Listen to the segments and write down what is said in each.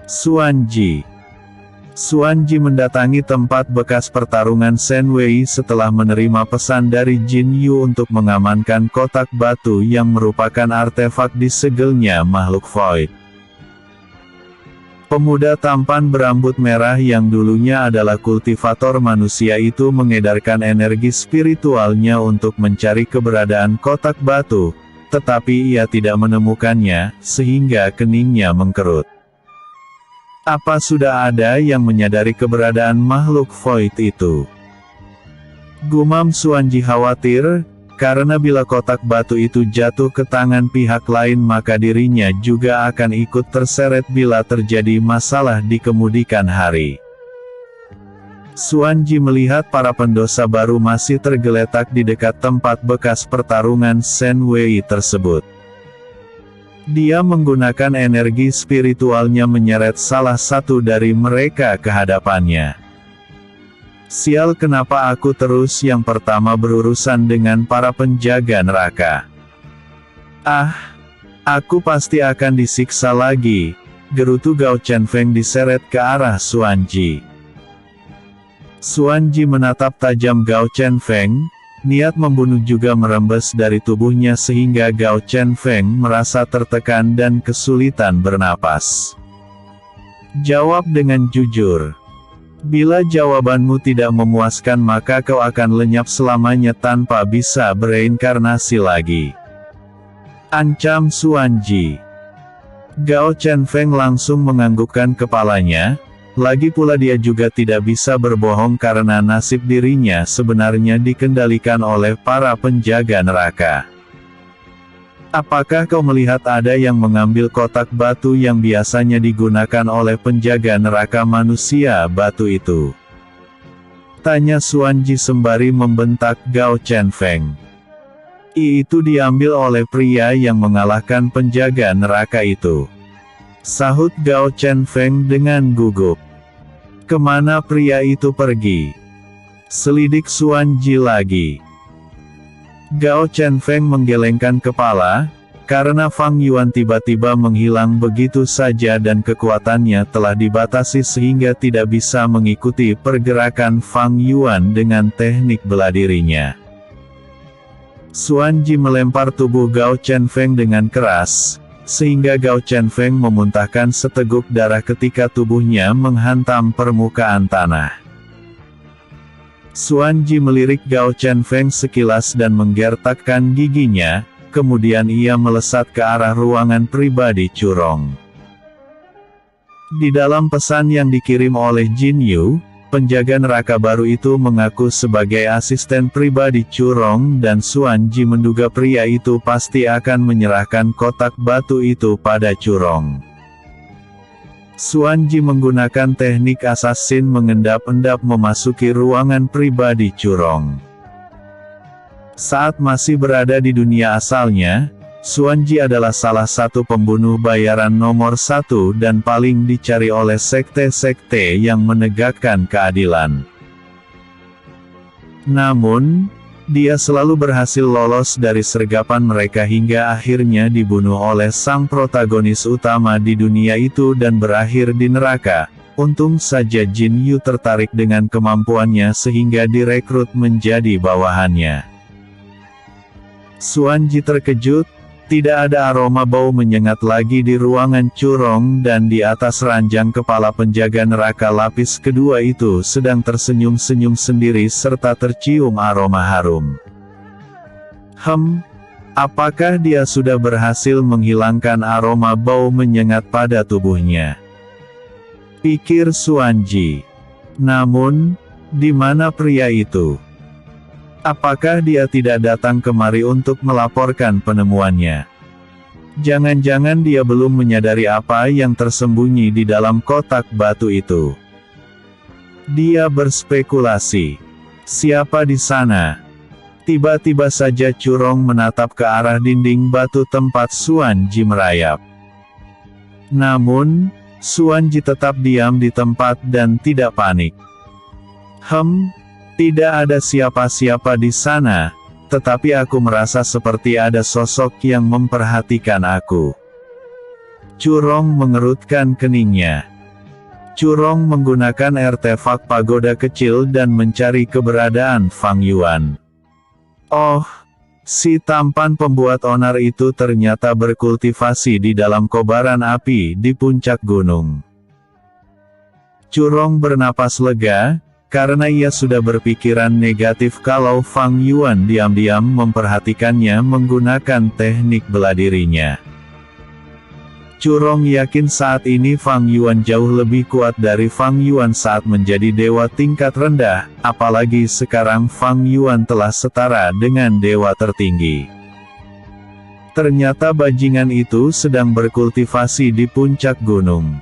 Xuanji. Xuanji mendatangi tempat bekas pertarungan Shen Wei setelah menerima pesan dari Jin Yu untuk mengamankan kotak batu yang merupakan artefak disegelnya makhluk void. Pemuda tampan berambut merah yang dulunya adalah kultivator manusia itu mengedarkan energi spiritualnya untuk mencari keberadaan kotak batu, tetapi ia tidak menemukannya, sehingga keningnya mengkerut. Apa sudah ada yang menyadari keberadaan makhluk void itu? Gumam Xuanji khawatir, karena bila kotak batu itu jatuh ke tangan pihak lain maka dirinya juga akan ikut terseret bila terjadi masalah di kemudian hari. Xuanji melihat para pendosa baru masih tergeletak di dekat tempat bekas pertarungan Shen Wei tersebut. Dia menggunakan energi spiritualnya menyeret salah satu dari mereka ke hadapannya. Sial, kenapa aku terus yang pertama berurusan dengan para penjaga neraka? Aku pasti akan disiksa lagi, gerutu Gao Chenfeng diseret ke arah Xuanji. Xuanji menatap tajam Gao Chenfeng. Niat membunuh juga merembes dari tubuhnya sehingga Gao Chenfeng merasa tertekan dan kesulitan bernapas. Jawab dengan jujur. Bila jawabanmu tidak memuaskan maka kau akan lenyap selamanya tanpa bisa bereinkarnasi lagi. Ancam Xuanji. Gao Chenfeng langsung menganggukkan kepalanya. Lagi pula dia juga tidak bisa berbohong karena nasib dirinya sebenarnya dikendalikan oleh para penjaga neraka. Apakah kau melihat ada yang mengambil kotak batu yang biasanya digunakan oleh penjaga neraka manusia batu itu? Tanya Xuanji sembari membentak Gao Chenfeng. Itu diambil oleh pria yang mengalahkan penjaga neraka itu. Sahut Gao Chenfeng dengan gugup. Kemana pria itu pergi? Selidik Xuanji lagi. Gao Chenfeng menggelengkan kepala, karena Fang Yuan tiba-tiba menghilang begitu saja dan kekuatannya telah dibatasi sehingga tidak bisa mengikuti pergerakan Fang Yuan dengan teknik bela dirinya. Xuanji melempar tubuh Gao Chenfeng dengan keras, sehingga Gao Chenfeng memuntahkan seteguk darah ketika tubuhnya menghantam permukaan tanah. Xuanji melirik Gao Chenfeng sekilas dan menggertakkan giginya, kemudian ia melesat ke arah ruangan pribadi Curong. Di dalam pesan yang dikirim oleh Jin Yu, penjaga neraka baru itu mengaku sebagai asisten pribadi Curong dan Xuanji menduga pria itu pasti akan menyerahkan kotak batu itu pada Curong. Xuanji menggunakan teknik assassin mengendap-endap memasuki ruangan pribadi Curong. Saat masih berada di dunia asalnya, Xuanji adalah salah satu pembunuh bayaran nomor 1 dan paling dicari oleh sekte-sekte yang menegakkan keadilan. Namun, dia selalu berhasil lolos dari sergapan mereka hingga akhirnya dibunuh oleh sang protagonis utama di dunia itu dan berakhir di neraka. Untung saja Jin Yu tertarik dengan kemampuannya sehingga direkrut menjadi bawahannya. Xuanji terkejut. Tidak ada aroma bau menyengat lagi di ruangan Curong dan di atas ranjang kepala penjaga neraka lapis kedua itu sedang tersenyum-senyum sendiri serta tercium aroma harum. Apakah dia sudah berhasil menghilangkan aroma bau menyengat pada tubuhnya? Pikir Xuanji. Namun, di mana pria itu? Apakah dia tidak datang kemari untuk melaporkan penemuannya? Jangan-jangan dia belum menyadari apa yang tersembunyi di dalam kotak batu itu. Dia berspekulasi. Siapa di sana? Tiba-tiba saja Curong menatap ke arah dinding batu tempat Xuanji merayap. Namun, Xuanji tetap diam di tempat dan tidak panik. Tidak ada siapa-siapa di sana, tetapi aku merasa seperti ada sosok yang memperhatikan aku. Curong mengerutkan keningnya. Curong menggunakan artefak pagoda kecil dan mencari keberadaan Fang Yuan. Oh, si tampan pembuat onar itu ternyata berkultivasi di dalam kobaran api di puncak gunung. Curong bernapas lega, karena ia sudah berpikiran negatif kalau Fang Yuan diam-diam memperhatikannya menggunakan teknik bela dirinya. Curong yakin saat ini Fang Yuan jauh lebih kuat dari Fang Yuan saat menjadi dewa tingkat rendah, apalagi sekarang Fang Yuan telah setara dengan dewa tertinggi. Ternyata bajingan itu sedang berkultivasi di puncak gunung.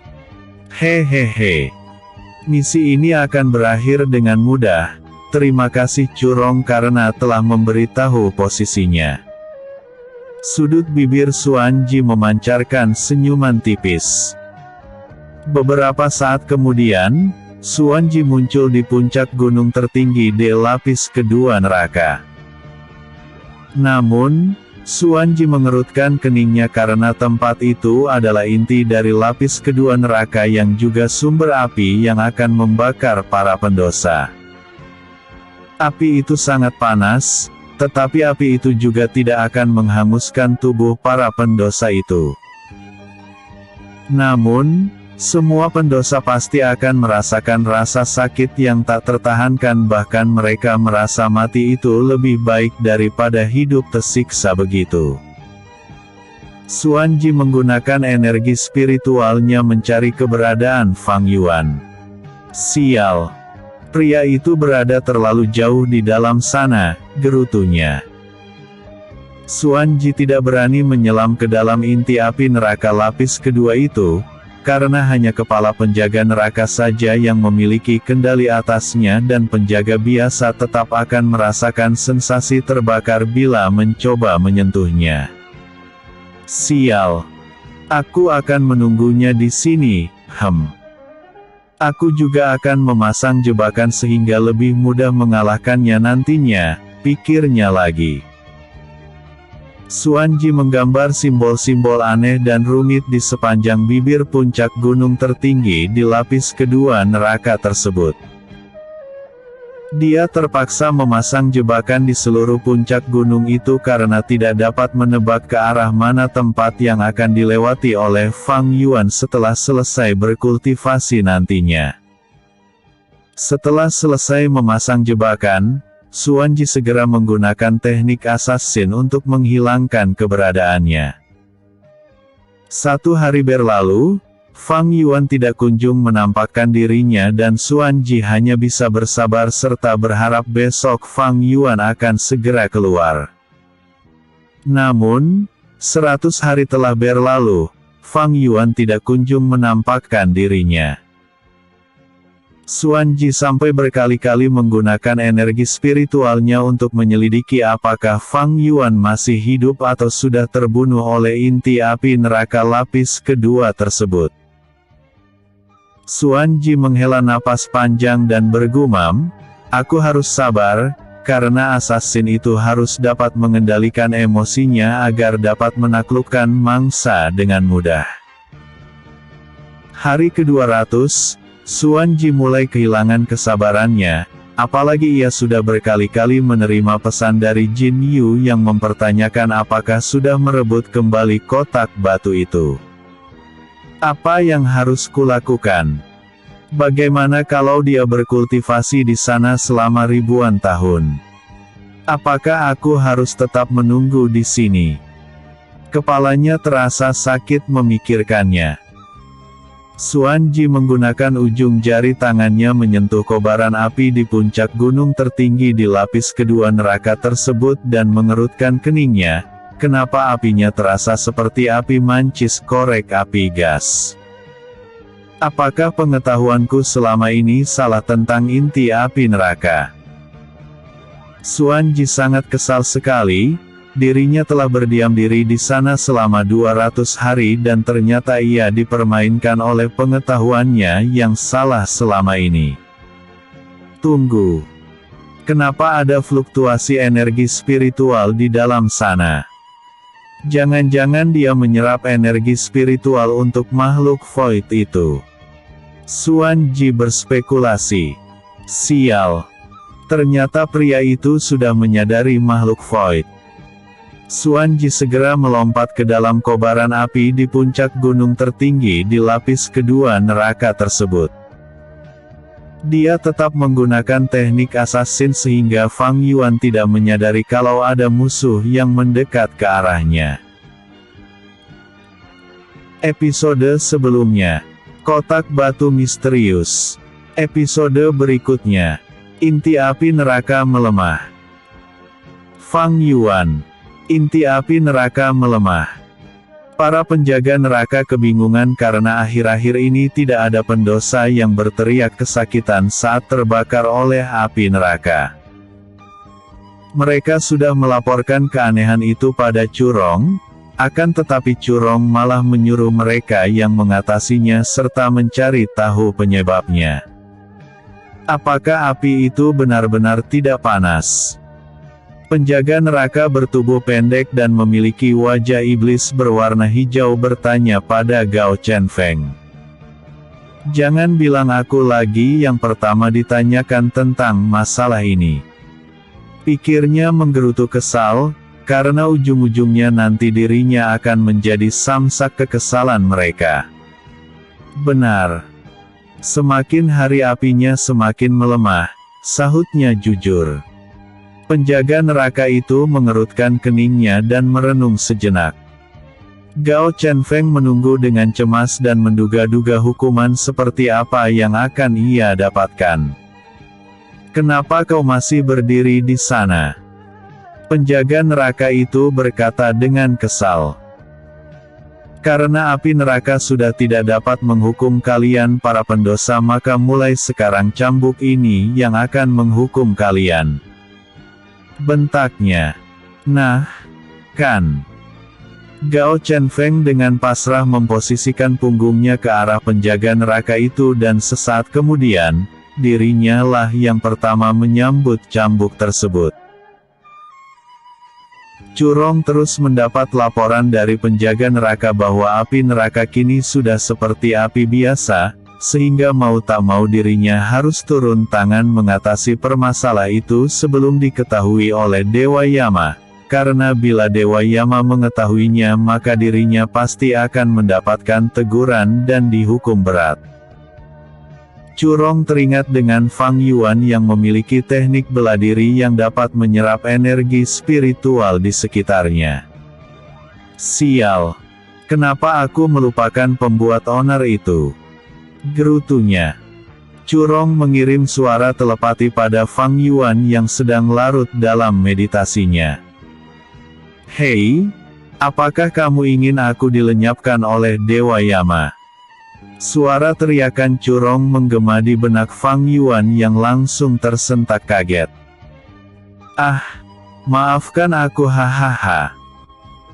Hehehe. Misi ini akan berakhir dengan mudah. Terima kasih Curong karena telah memberitahu posisinya. Sudut bibir Xuan Ji memancarkan senyuman tipis. Beberapa saat kemudian, Xuan Ji muncul di puncak gunung tertinggi di lapis kedua neraka. Namun, Xuan Ji mengerutkan keningnya karena tempat itu adalah inti dari lapis kedua neraka yang juga sumber api yang akan membakar para pendosa. Api itu sangat panas, tetapi api itu juga tidak akan menghanguskan tubuh para pendosa itu. Namun, semua pendosa pasti akan merasakan rasa sakit yang tak tertahankan, bahkan mereka merasa mati itu lebih baik daripada hidup tersiksa begitu. Xuan Ji menggunakan energi spiritualnya mencari keberadaan Fang Yuan. Sial! Pria itu berada terlalu jauh di dalam sana, gerutunya. Xuan Ji tidak berani menyelam ke dalam inti api neraka lapis kedua itu, karena hanya kepala penjaga neraka saja yang memiliki kendali atasnya dan penjaga biasa tetap akan merasakan sensasi terbakar bila mencoba menyentuhnya. Sial! Aku akan menunggunya di sini, Aku juga akan memasang jebakan sehingga lebih mudah mengalahkannya nantinya, pikirnya lagi. Xuan Ji menggambar simbol-simbol aneh dan rumit di sepanjang bibir puncak gunung tertinggi di lapis kedua neraka tersebut. Dia terpaksa memasang jebakan di seluruh puncak gunung itu karena tidak dapat menebak ke arah mana tempat yang akan dilewati oleh Fang Yuan setelah selesai berkultivasi nantinya. Setelah selesai memasang jebakan, Xuan Ji segera menggunakan teknik assassin untuk menghilangkan keberadaannya. 1 hari berlalu, Fang Yuan tidak kunjung menampakkan dirinya dan Xuan Ji hanya bisa bersabar serta berharap besok Fang Yuan akan segera keluar. Namun, 100 hari telah berlalu, Fang Yuan tidak kunjung menampakkan dirinya. Xuan Ji sampai berkali-kali menggunakan energi spiritualnya untuk menyelidiki apakah Fang Yuan masih hidup atau sudah terbunuh oleh inti api neraka lapis kedua tersebut. Xuan Ji menghela napas panjang dan bergumam, "Aku harus sabar, karena assassin itu harus dapat mengendalikan emosinya agar dapat menaklukkan mangsa dengan mudah." Hari ke-200, Xuan Ji mulai kehilangan kesabarannya, apalagi ia sudah berkali-kali menerima pesan dari Jin Yu yang mempertanyakan apakah sudah merebut kembali kotak batu itu. Apa yang harus kulakukan? Bagaimana kalau dia berkultivasi di sana selama ribuan tahun? Apakah aku harus tetap menunggu di sini? Kepalanya terasa sakit memikirkannya. Xuan Ji menggunakan ujung jari tangannya menyentuh kobaran api di puncak gunung tertinggi di lapis kedua neraka tersebut dan mengerutkan keningnya. Kenapa apinya terasa seperti api mancis korek api gas? Apakah pengetahuanku selama ini salah tentang inti api neraka? Xuan Ji sangat kesal sekali. Dirinya telah berdiam diri di sana selama 200 hari dan ternyata ia dipermainkan oleh pengetahuannya yang salah selama ini. Tunggu. Kenapa ada fluktuasi energi spiritual di dalam sana? Jangan-jangan dia menyerap energi spiritual untuk makhluk void itu. Xuan Ji berspekulasi. Sial. Ternyata pria itu sudah menyadari makhluk void. Xuan Ji segera melompat ke dalam kobaran api di puncak gunung tertinggi di lapis kedua neraka tersebut. Dia tetap menggunakan teknik assassin sehingga Fang Yuan tidak menyadari kalau ada musuh yang mendekat ke arahnya. Episode sebelumnya, Kotak Batu Misterius. Episode berikutnya, Inti Api Neraka Melemah. Fang Yuan. Inti api neraka melemah. Para penjaga neraka kebingungan karena akhir-akhir ini tidak ada pendosa yang berteriak kesakitan saat terbakar oleh api neraka. Mereka sudah melaporkan keanehan itu pada Curong, akan tetapi Curong malah menyuruh mereka yang mengatasinya serta mencari tahu penyebabnya. Apakah api itu benar-benar tidak panas? Penjaga neraka bertubuh pendek dan memiliki wajah iblis berwarna hijau bertanya pada Gao Chenfeng. Jangan bilang aku lagi yang pertama ditanyakan tentang masalah ini. Pikirnya menggerutu kesal, karena ujung-ujungnya nanti dirinya akan menjadi samsak kekesalan mereka. Benar. Semakin hari apinya semakin melemah, sahutnya jujur. Penjaga neraka itu mengerutkan keningnya dan merenung sejenak. Gao Chenfeng menunggu dengan cemas dan menduga-duga hukuman seperti apa yang akan ia dapatkan. Kenapa kau masih berdiri di sana? Penjaga neraka itu berkata dengan kesal. Karena api neraka sudah tidak dapat menghukum kalian para pendosa, maka mulai sekarang cambuk ini yang akan menghukum kalian. Bentaknya. Nah, kan. Gao Chenfeng dengan pasrah memposisikan punggungnya ke arah penjaga neraka itu dan sesaat kemudian, dirinya lah yang pertama menyambut cambuk tersebut. Curong terus mendapat laporan dari penjaga neraka bahwa api neraka kini sudah seperti api biasa, sehingga mau tak mau dirinya harus turun tangan mengatasi permasalahan itu sebelum diketahui oleh Dewa Yama, karena bila Dewa Yama mengetahuinya maka dirinya pasti akan mendapatkan teguran dan dihukum berat. Curong teringat dengan Fang Yuan yang memiliki teknik bela diri yang dapat menyerap energi spiritual di sekitarnya. Sial! Kenapa aku melupakan pembuat onar itu? Gerutunya. Curong mengirim suara telepati pada Fang Yuan yang sedang larut dalam meditasinya. Hei, apakah kamu ingin aku dilenyapkan oleh Dewa Yama? Suara teriakan Curong menggema di benak Fang Yuan yang langsung tersentak kaget. Ah, maafkan aku, hahaha.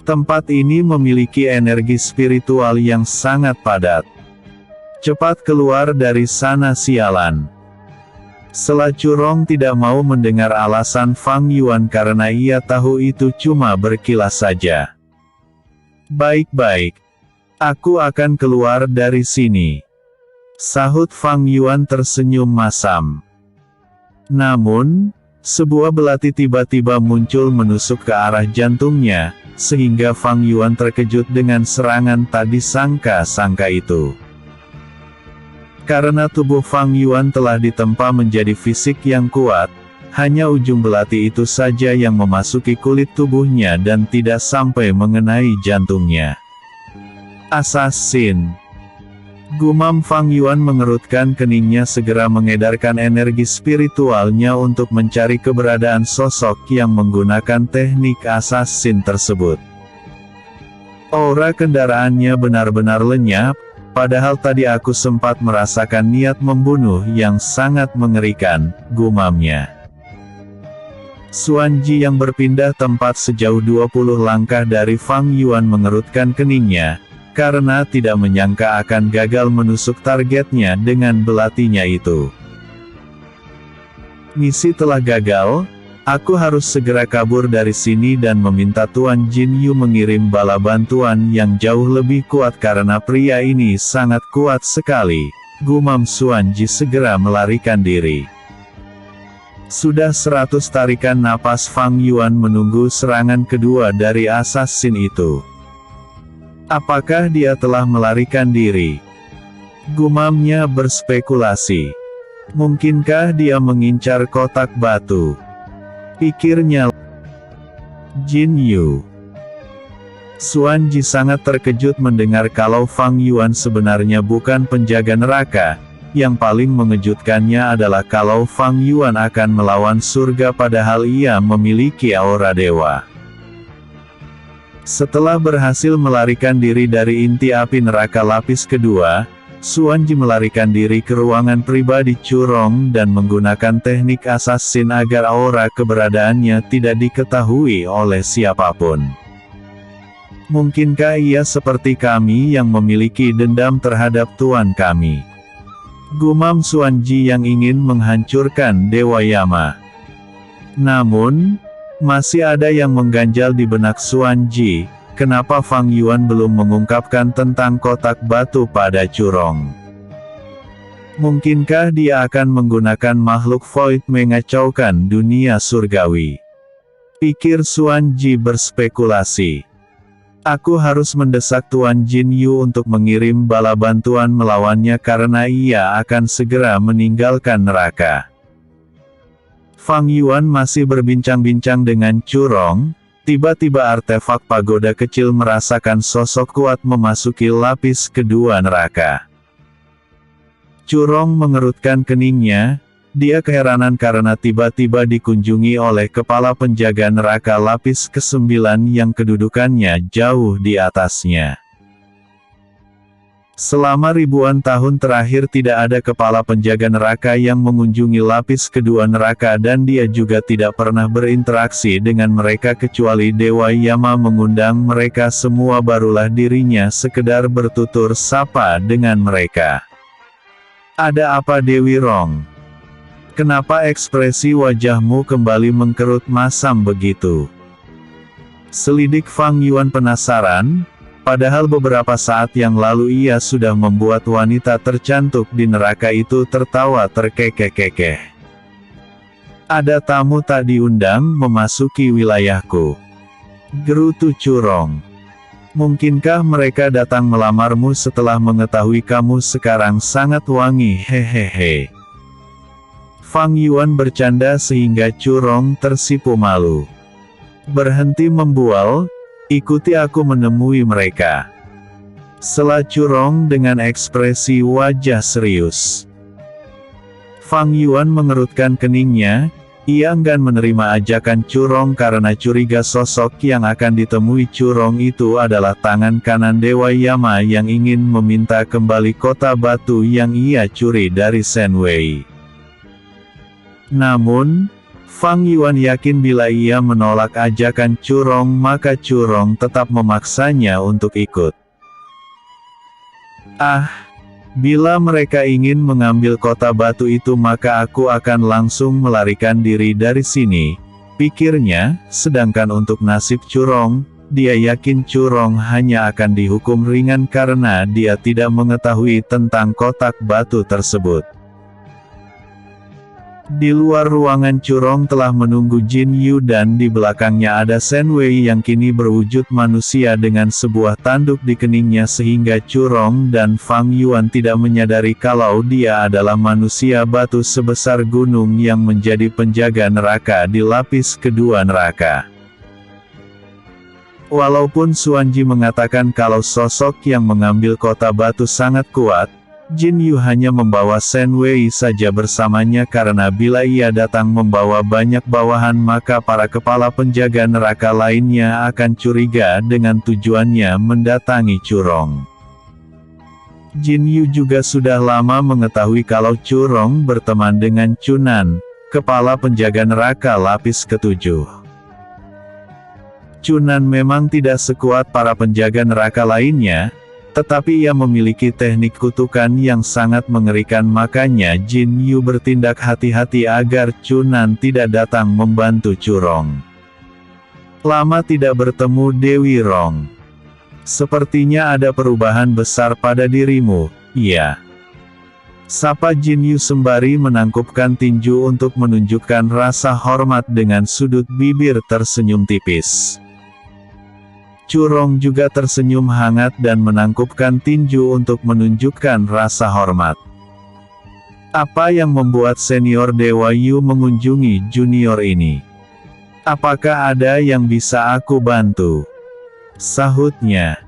Tempat ini memiliki energi spiritual yang sangat padat. Cepat keluar dari sana, sialan. Setelah Curong tidak mau mendengar alasan Fang Yuan karena ia tahu itu cuma berkilas saja. Baik-baik. Aku akan keluar dari sini. Sahut Fang Yuan tersenyum masam. Namun, sebuah belati tiba-tiba muncul menusuk ke arah jantungnya, sehingga Fang Yuan terkejut dengan serangan tak disangka-sangka itu. Karena tubuh Fang Yuan telah ditempa menjadi fisik yang kuat, hanya ujung belati itu saja yang memasuki kulit tubuhnya dan tidak sampai mengenai jantungnya. Assassin. Gumam Fang Yuan mengerutkan keningnya segera mengedarkan energi spiritualnya untuk mencari keberadaan sosok yang menggunakan teknik assassin tersebut. Aura kendaraannya benar-benar lenyap, padahal tadi aku sempat merasakan niat membunuh yang sangat mengerikan, gumamnya. Xuan Ji yang berpindah tempat sejauh 20 langkah dari Fang Yuan mengerutkan keningnya, karena tidak menyangka akan gagal menusuk targetnya dengan belatinya itu. Misi telah gagal, aku harus segera kabur dari sini dan meminta Tuan Jin Yu mengirim bala bantuan yang jauh lebih kuat karena pria ini sangat kuat sekali, Gumam Xuanji segera melarikan diri. Sudah 100 tarikan napas Fang Yuan menunggu serangan kedua dari assassin itu. Apakah dia telah melarikan diri? Gumamnya berspekulasi. Mungkinkah dia mengincar kotak batu? Pikirnya. Jin Yu. Xuanji sangat terkejut mendengar kalau Fang Yuan sebenarnya bukan penjaga neraka. Yang paling mengejutkannya adalah kalau Fang Yuan akan melawan surga padahal ia memiliki aura dewa. Setelah berhasil melarikan diri dari inti api neraka lapis kedua, Xuanji melarikan diri ke ruangan pribadi Curong dan menggunakan teknik assassin agar aura keberadaannya tidak diketahui oleh siapapun. Mungkinkah ia seperti kami yang memiliki dendam terhadap tuan kami? Gumam Xuanji yang ingin menghancurkan Dewa Yama. Namun, masih ada yang mengganjal di benak Xuanji, kenapa Fang Yuan belum mengungkapkan tentang kotak batu pada Curong? Mungkinkah dia akan menggunakan makhluk void mengacaukan dunia surgawi? Pikir Xuanji berspekulasi. Aku harus mendesak Tuan Jin Yu untuk mengirim bala bantuan melawannya karena ia akan segera meninggalkan neraka. Fang Yuan masih berbincang-bincang dengan Curong, tiba-tiba artefak pagoda kecil merasakan sosok kuat memasuki lapis kedua neraka. Curong mengerutkan keningnya. Dia keheranan karena tiba-tiba dikunjungi oleh kepala penjaga neraka lapis ke-9 yang kedudukannya jauh di atasnya. Selama ribuan tahun terakhir tidak ada kepala penjaga neraka yang mengunjungi lapis kedua neraka dan dia juga tidak pernah berinteraksi dengan mereka kecuali Dewa Yama mengundang mereka semua barulah dirinya sekedar bertutur sapa dengan mereka. Ada apa Dewi Rong? Kenapa ekspresi wajahmu kembali mengkerut masam begitu? Selidik Fang Yuan penasaran, padahal beberapa saat yang lalu ia sudah membuat wanita tercantik di neraka itu tertawa terkekeh-kekeh. Ada tamu tak diundang memasuki wilayahku. Gerutu Curong. Mungkinkah mereka datang melamarmu setelah mengetahui kamu sekarang sangat wangi hehehe. Fang Yuan bercanda sehingga Curong tersipu malu. Berhenti membual, ikuti aku menemui mereka. Sela Curong dengan ekspresi wajah serius. Fang Yuan mengerutkan keningnya, ia enggan menerima ajakan Curong karena curiga sosok yang akan ditemui Curong itu adalah tangan kanan Dewa Yama yang ingin meminta kembali kota batu yang ia curi dari Shen Wei. Namun, Fang Yuan yakin bila ia menolak ajakan Curong maka Curong tetap memaksanya untuk ikut. Bila mereka ingin mengambil kota batu itu maka aku akan langsung melarikan diri dari sini, pikirnya, sedangkan untuk nasib Curong, dia yakin Curong hanya akan dihukum ringan karena dia tidak mengetahui tentang kotak batu tersebut. Di luar ruangan Curong telah menunggu Jin Yu dan di belakangnya ada Shen Wei yang kini berwujud manusia dengan sebuah tanduk di keningnya sehingga Curong dan Fang Yuan tidak menyadari kalau dia adalah manusia batu sebesar gunung yang menjadi penjaga neraka di lapis kedua neraka. Walaupun Xuanji mengatakan kalau sosok yang mengambil kota batu sangat kuat, Jin Yu hanya membawa Shen Wei saja bersamanya karena bila ia datang membawa banyak bawahan maka para kepala penjaga neraka lainnya akan curiga dengan tujuannya mendatangi Curong. Jin Yu juga sudah lama mengetahui kalau Curong berteman dengan Chunan, kepala penjaga neraka lapis ke-7. Chunan memang tidak sekuat para penjaga neraka lainnya, tetapi ia memiliki teknik kutukan yang sangat mengerikan makanya Jin Yu bertindak hati-hati agar Chunan tidak datang membantu Curong. Lama tidak bertemu Dewi Rong. Sepertinya ada perubahan besar pada dirimu, iya. Sapa Jin Yu sembari menangkupkan tinju untuk menunjukkan rasa hormat dengan sudut bibir tersenyum tipis. Chu Rong juga tersenyum hangat dan menangkupkan tinju untuk menunjukkan rasa hormat. Apa yang membuat senior Dewa Yu mengunjungi junior ini? Apakah ada yang bisa aku bantu? Sahutnya.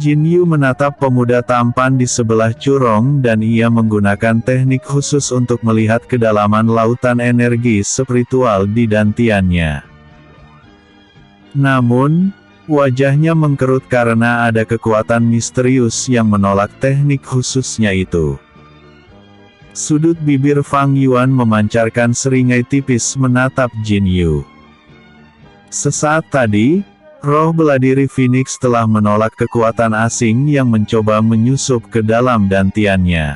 Jin Yu menatap pemuda tampan di sebelah Chu Rong dan ia menggunakan teknik khusus untuk melihat kedalaman lautan energi spiritual di dantiannya. Namun, wajahnya mengkerut karena ada kekuatan misterius yang menolak teknik khususnya itu. Sudut bibir Fang Yuan memancarkan seringai tipis menatap Jin Yu. Sesaat tadi, roh beladiri Phoenix telah menolak kekuatan asing yang mencoba menyusup ke dalam dantiannya.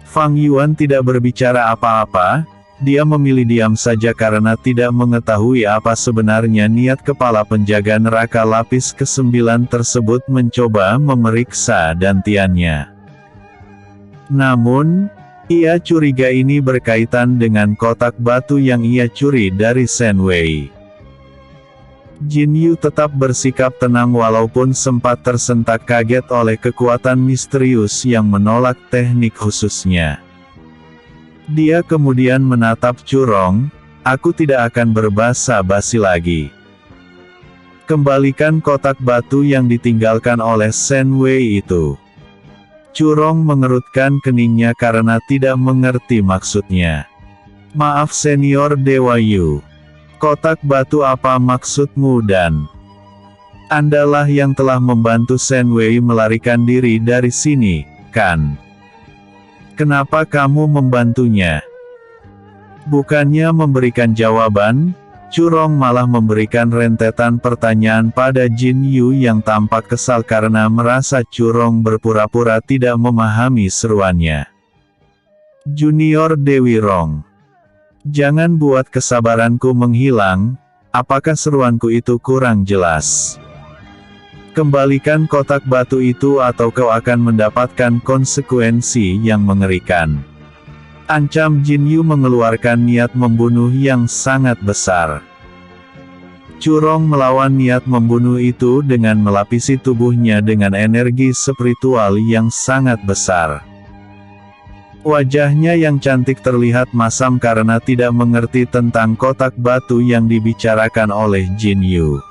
Fang Yuan tidak berbicara apa-apa, dia memilih diam saja karena tidak mengetahui apa sebenarnya niat kepala penjaga neraka lapis ke-9 tersebut mencoba memeriksa dantiannya. Namun, ia curiga ini berkaitan dengan kotak batu yang ia curi dari Shen Wei. Jin Yu tetap bersikap tenang walaupun sempat tersentak kaget oleh kekuatan misterius yang menolak teknik khususnya. Dia kemudian menatap Chu Rong, "Aku tidak akan berbasa-basi lagi. Kembalikan kotak batu yang ditinggalkan oleh Shen Wei itu." Chu Rong mengerutkan keningnya karena tidak mengerti maksudnya. "Maaf senior Dewa Yu. Kotak batu apa maksudmu dan Andalah yang telah membantu Shen Wei melarikan diri dari sini, kan? Kenapa kamu membantunya?" Bukannya memberikan jawaban, Chu Rong malah memberikan rentetan pertanyaan pada Jin Yu yang tampak kesal karena merasa Chu Rong berpura-pura tidak memahami seruannya. "Junior Dewi Rong. Jangan buat kesabaranku menghilang, apakah seruanku itu kurang jelas? Kembalikan kotak batu itu atau kau akan mendapatkan konsekuensi yang mengerikan." Ancam Jin Yu mengeluarkan niat membunuh yang sangat besar. Chu Rong melawan niat membunuh itu dengan melapisi tubuhnya dengan energi spiritual yang sangat besar. Wajahnya yang cantik terlihat masam karena tidak mengerti tentang kotak batu yang dibicarakan oleh Jin Yu.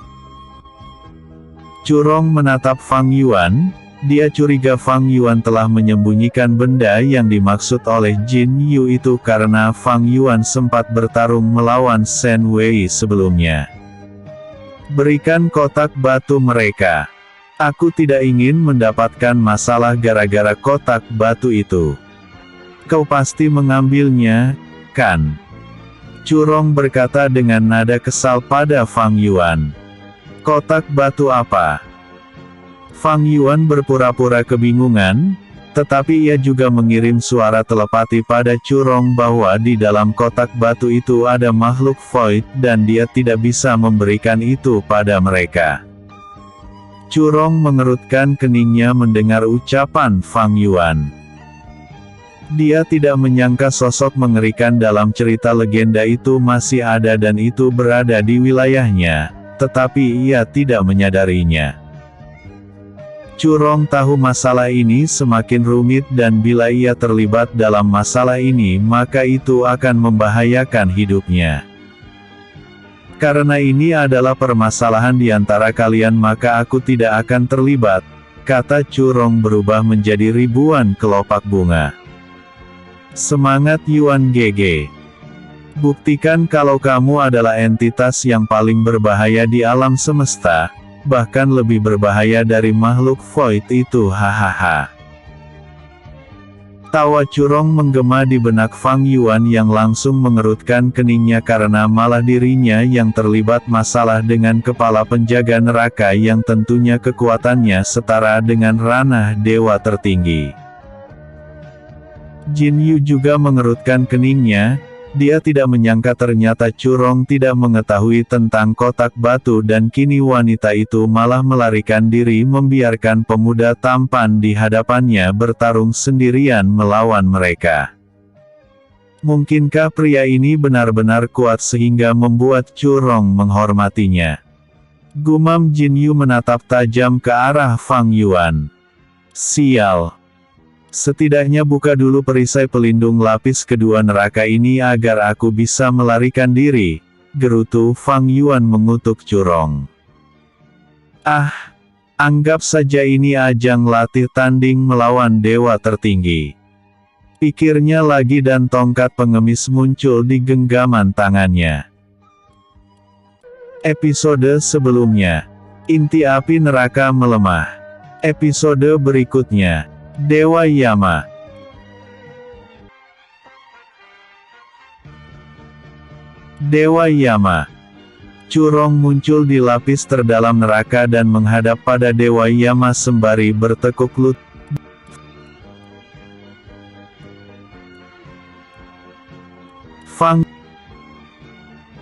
Chu Rong menatap Fang Yuan, dia curiga Fang Yuan telah menyembunyikan benda yang dimaksud oleh Jin Yu itu karena Fang Yuan sempat bertarung melawan Shen Wei sebelumnya. "Berikan kotak batu mereka. Aku tidak ingin mendapatkan masalah gara-gara kotak batu itu. Kau pasti mengambilnya, kan?" Chu Rong berkata dengan nada kesal pada Fang Yuan. "Kotak batu apa?" Fang Yuan berpura-pura kebingungan, tetapi ia juga mengirim suara telepati pada Chu Rong bahwa di dalam kotak batu itu ada makhluk void dan dia tidak bisa memberikan itu pada mereka. Chu Rong mengerutkan keningnya mendengar ucapan Fang Yuan. Dia tidak menyangka sosok mengerikan dalam cerita legenda itu masih ada dan itu berada di wilayahnya, tetapi ia tidak menyadarinya. Chu Rong tahu masalah ini semakin rumit dan bila ia terlibat dalam masalah ini maka itu akan membahayakan hidupnya. "Karena ini adalah permasalahan di antara kalian maka aku tidak akan terlibat," kata Chu Rong berubah menjadi ribuan kelopak bunga. "Semangat Yuan GG. Buktikan kalau kamu adalah entitas yang paling berbahaya di alam semesta, bahkan lebih berbahaya dari makhluk void itu, hahaha." Tawa Chu Rong menggema di benak Fang Yuan yang langsung mengerutkan keningnya karena malah dirinya yang terlibat masalah dengan kepala penjaga neraka yang tentunya kekuatannya setara dengan ranah dewa tertinggi. Jin Yu juga mengerutkan keningnya, Dia tidak menyangka ternyata Curong tidak mengetahui tentang kotak batu dan kini wanita itu malah melarikan diri membiarkan pemuda tampan di hadapannya bertarung sendirian melawan mereka. Mungkinkah pria ini benar-benar kuat sehingga membuat Curong menghormatinya? Gumam Jin Yu menatap tajam ke arah Fang Yuan. Sial. Setidaknya buka dulu perisai pelindung lapis kedua neraka ini agar aku bisa melarikan diri, gerutu Fang Yuan mengutuk Curong. Ah, anggap saja ini ajang latih tanding melawan dewa tertinggi. Pikirnya lagi dan tongkat pengemis muncul di genggaman tangannya. Episode sebelumnya, inti api neraka melemah. Episode berikutnya, Dewa Yama. Dewa Yama. Curong muncul di lapis terdalam neraka dan menghadap pada Dewa Yama sembari bertekuk lutut. Fang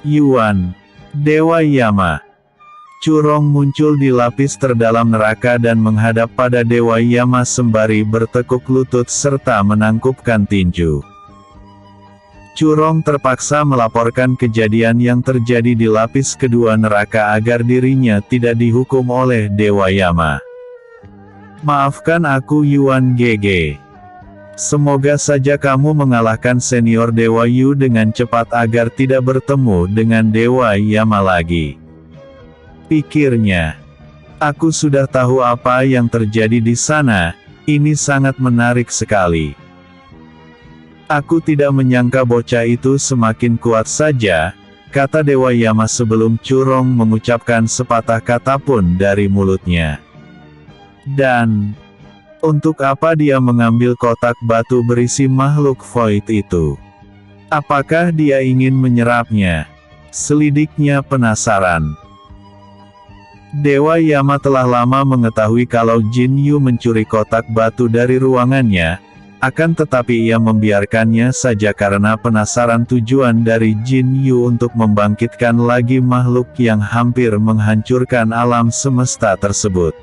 Yuan. Dewa Yama. Curong muncul di lapis terdalam neraka dan menghadap pada Dewa Yama sembari bertekuk lutut serta menangkupkan tinju. Curong terpaksa melaporkan kejadian yang terjadi di lapis kedua neraka agar dirinya tidak dihukum oleh Dewa Yama. Maafkan aku Yuan GG. Semoga saja kamu mengalahkan senior Dewa Yu dengan cepat agar tidak bertemu dengan Dewa Yama lagi. Pikirnya. Aku sudah tahu apa yang terjadi di sana, ini sangat menarik sekali. Aku tidak menyangka bocah itu semakin kuat saja, kata Dewa Yama sebelum Curong mengucapkan sepatah kata pun dari mulutnya. Dan, untuk apa dia mengambil kotak batu berisi makhluk void itu? Apakah dia ingin menyerapnya? Selidiknya penasaran. Dewa Yama telah lama mengetahui kalau Jin Yu mencuri kotak batu dari ruangannya, akan tetapi ia membiarkannya saja karena penasaran tujuan dari Jin Yu untuk membangkitkan lagi makhluk yang hampir menghancurkan alam semesta tersebut.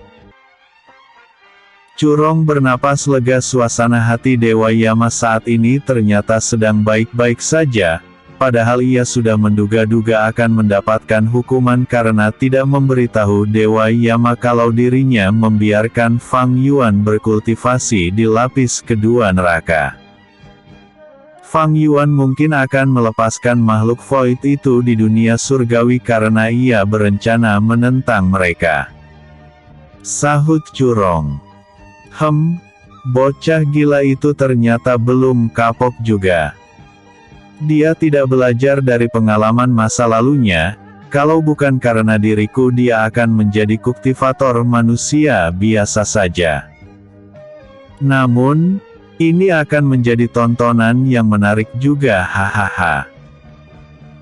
Curong bernapas lega, suasana hati Dewa Yama saat ini ternyata sedang baik-baik saja. Padahal ia sudah menduga-duga akan mendapatkan hukuman karena tidak memberitahu Dewa Yama kalau dirinya membiarkan Fang Yuan berkultivasi di lapis kedua neraka. Fang Yuan mungkin akan melepaskan makhluk void itu di dunia surgawi karena ia berencana menentang mereka. Sahut Curong. Bocah gila itu ternyata belum kapok juga. Dia tidak belajar dari pengalaman masa lalunya, kalau bukan karena diriku dia akan menjadi kultivator manusia biasa saja. Namun, ini akan menjadi tontonan yang menarik juga, hahaha.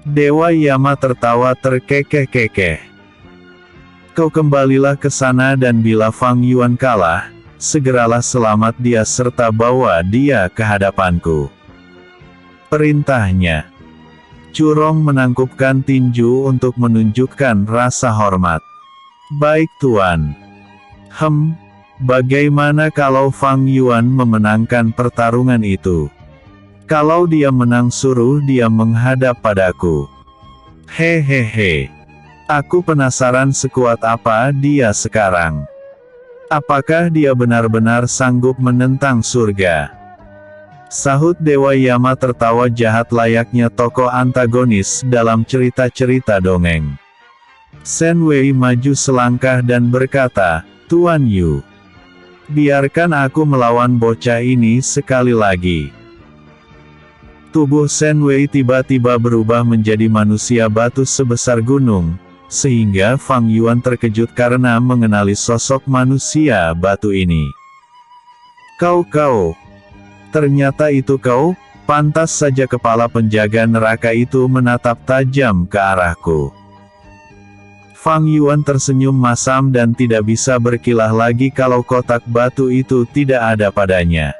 Dewa Yama tertawa terkekeh-kekeh. Kau kembalilah ke sana dan bila Fang Yuan kalah, segeralah selamat dia serta bawa dia ke hadapanku. Perintahnya. Curong menangkupkan tinju untuk menunjukkan rasa hormat. Baik Tuan. Bagaimana kalau Fang Yuan memenangkan pertarungan itu? Kalau dia menang suruh dia menghadap padaku. Hehehe. Aku penasaran sekuat apa dia sekarang. Apakah dia benar-benar sanggup menentang surga? Sahut Dewa Yama tertawa jahat layaknya tokoh antagonis dalam cerita-cerita dongeng. Shen Wei maju selangkah dan berkata, Tuan Yu. Biarkan aku melawan bocah ini sekali lagi. Tubuh Shen Wei tiba-tiba berubah menjadi manusia batu sebesar gunung, sehingga Fang Yuan terkejut karena mengenali sosok manusia batu ini. Kau. Ternyata itu kau, pantas saja kepala penjaga neraka itu menatap tajam ke arahku. Fang Yuan tersenyum masam dan tidak bisa berkilah lagi kalau kotak batu itu tidak ada padanya.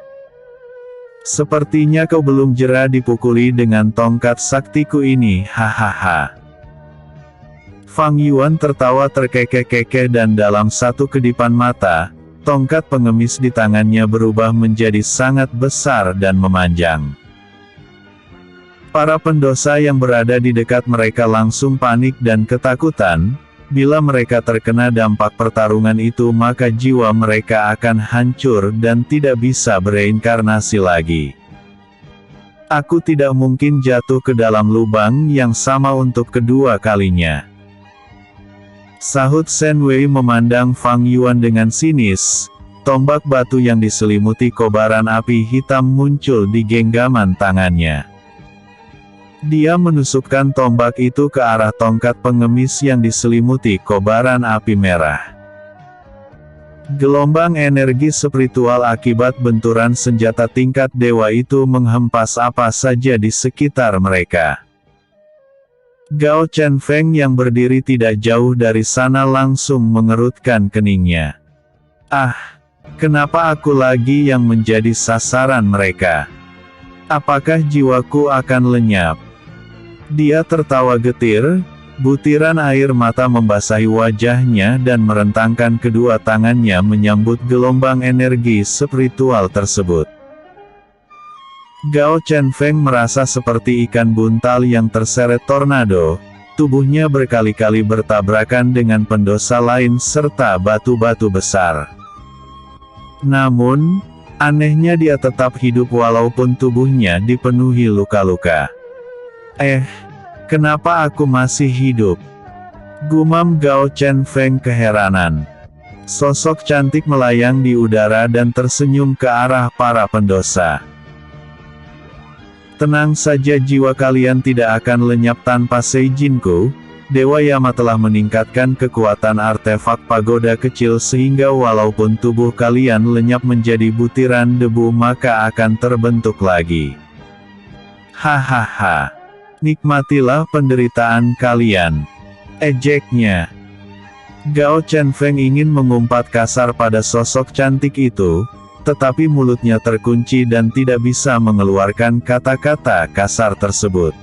Sepertinya kau belum jera dipukuli dengan tongkat saktiku ini, hahaha. Fang Yuan tertawa terkekeh-kekeh dan dalam satu kedipan mata, tongkat pengemis di tangannya berubah menjadi sangat besar dan memanjang. Para pendosa yang berada di dekat mereka langsung panik dan ketakutan. Bila mereka terkena dampak pertarungan itu maka jiwa mereka akan hancur dan tidak bisa bereinkarnasi lagi. Aku tidak mungkin jatuh ke dalam lubang yang sama untuk kedua kalinya. Sahut Shen Wei memandang Fang Yuan dengan sinis. Tombak batu yang diselimuti kobaran api hitam muncul di genggaman tangannya. Dia menusukkan tombak itu ke arah tongkat pengemis yang diselimuti kobaran api merah. Gelombang energi spiritual akibat benturan senjata tingkat dewa itu menghempas apa saja di sekitar mereka. Gao Chenfeng yang berdiri tidak jauh dari sana langsung mengerutkan keningnya. Ah, kenapa aku lagi yang menjadi sasaran mereka? Apakah jiwaku akan lenyap? Dia tertawa getir, butiran air mata membasahi wajahnya dan merentangkan kedua tangannya menyambut gelombang energi spiritual tersebut. Gao Chenfeng merasa seperti ikan buntal yang terseret tornado, tubuhnya berkali-kali bertabrakan dengan pendosa lain serta batu-batu besar. Namun, anehnya dia tetap hidup walaupun tubuhnya dipenuhi luka-luka. Kenapa aku masih hidup? Gumam Gao Chenfeng keheranan. Sosok cantik melayang di udara dan tersenyum ke arah para pendosa. Tenang saja, jiwa kalian tidak akan lenyap tanpa seizinku. Dewa Yama telah meningkatkan kekuatan artefak pagoda kecil sehingga walaupun tubuh kalian lenyap menjadi butiran debu maka akan terbentuk lagi. Hahaha. Nikmatilah penderitaan kalian. Ejeknya. Gao Chenfeng ingin mengumpat kasar pada sosok cantik itu, tetapi mulutnya terkunci dan tidak bisa mengeluarkan kata-kata kasar tersebut.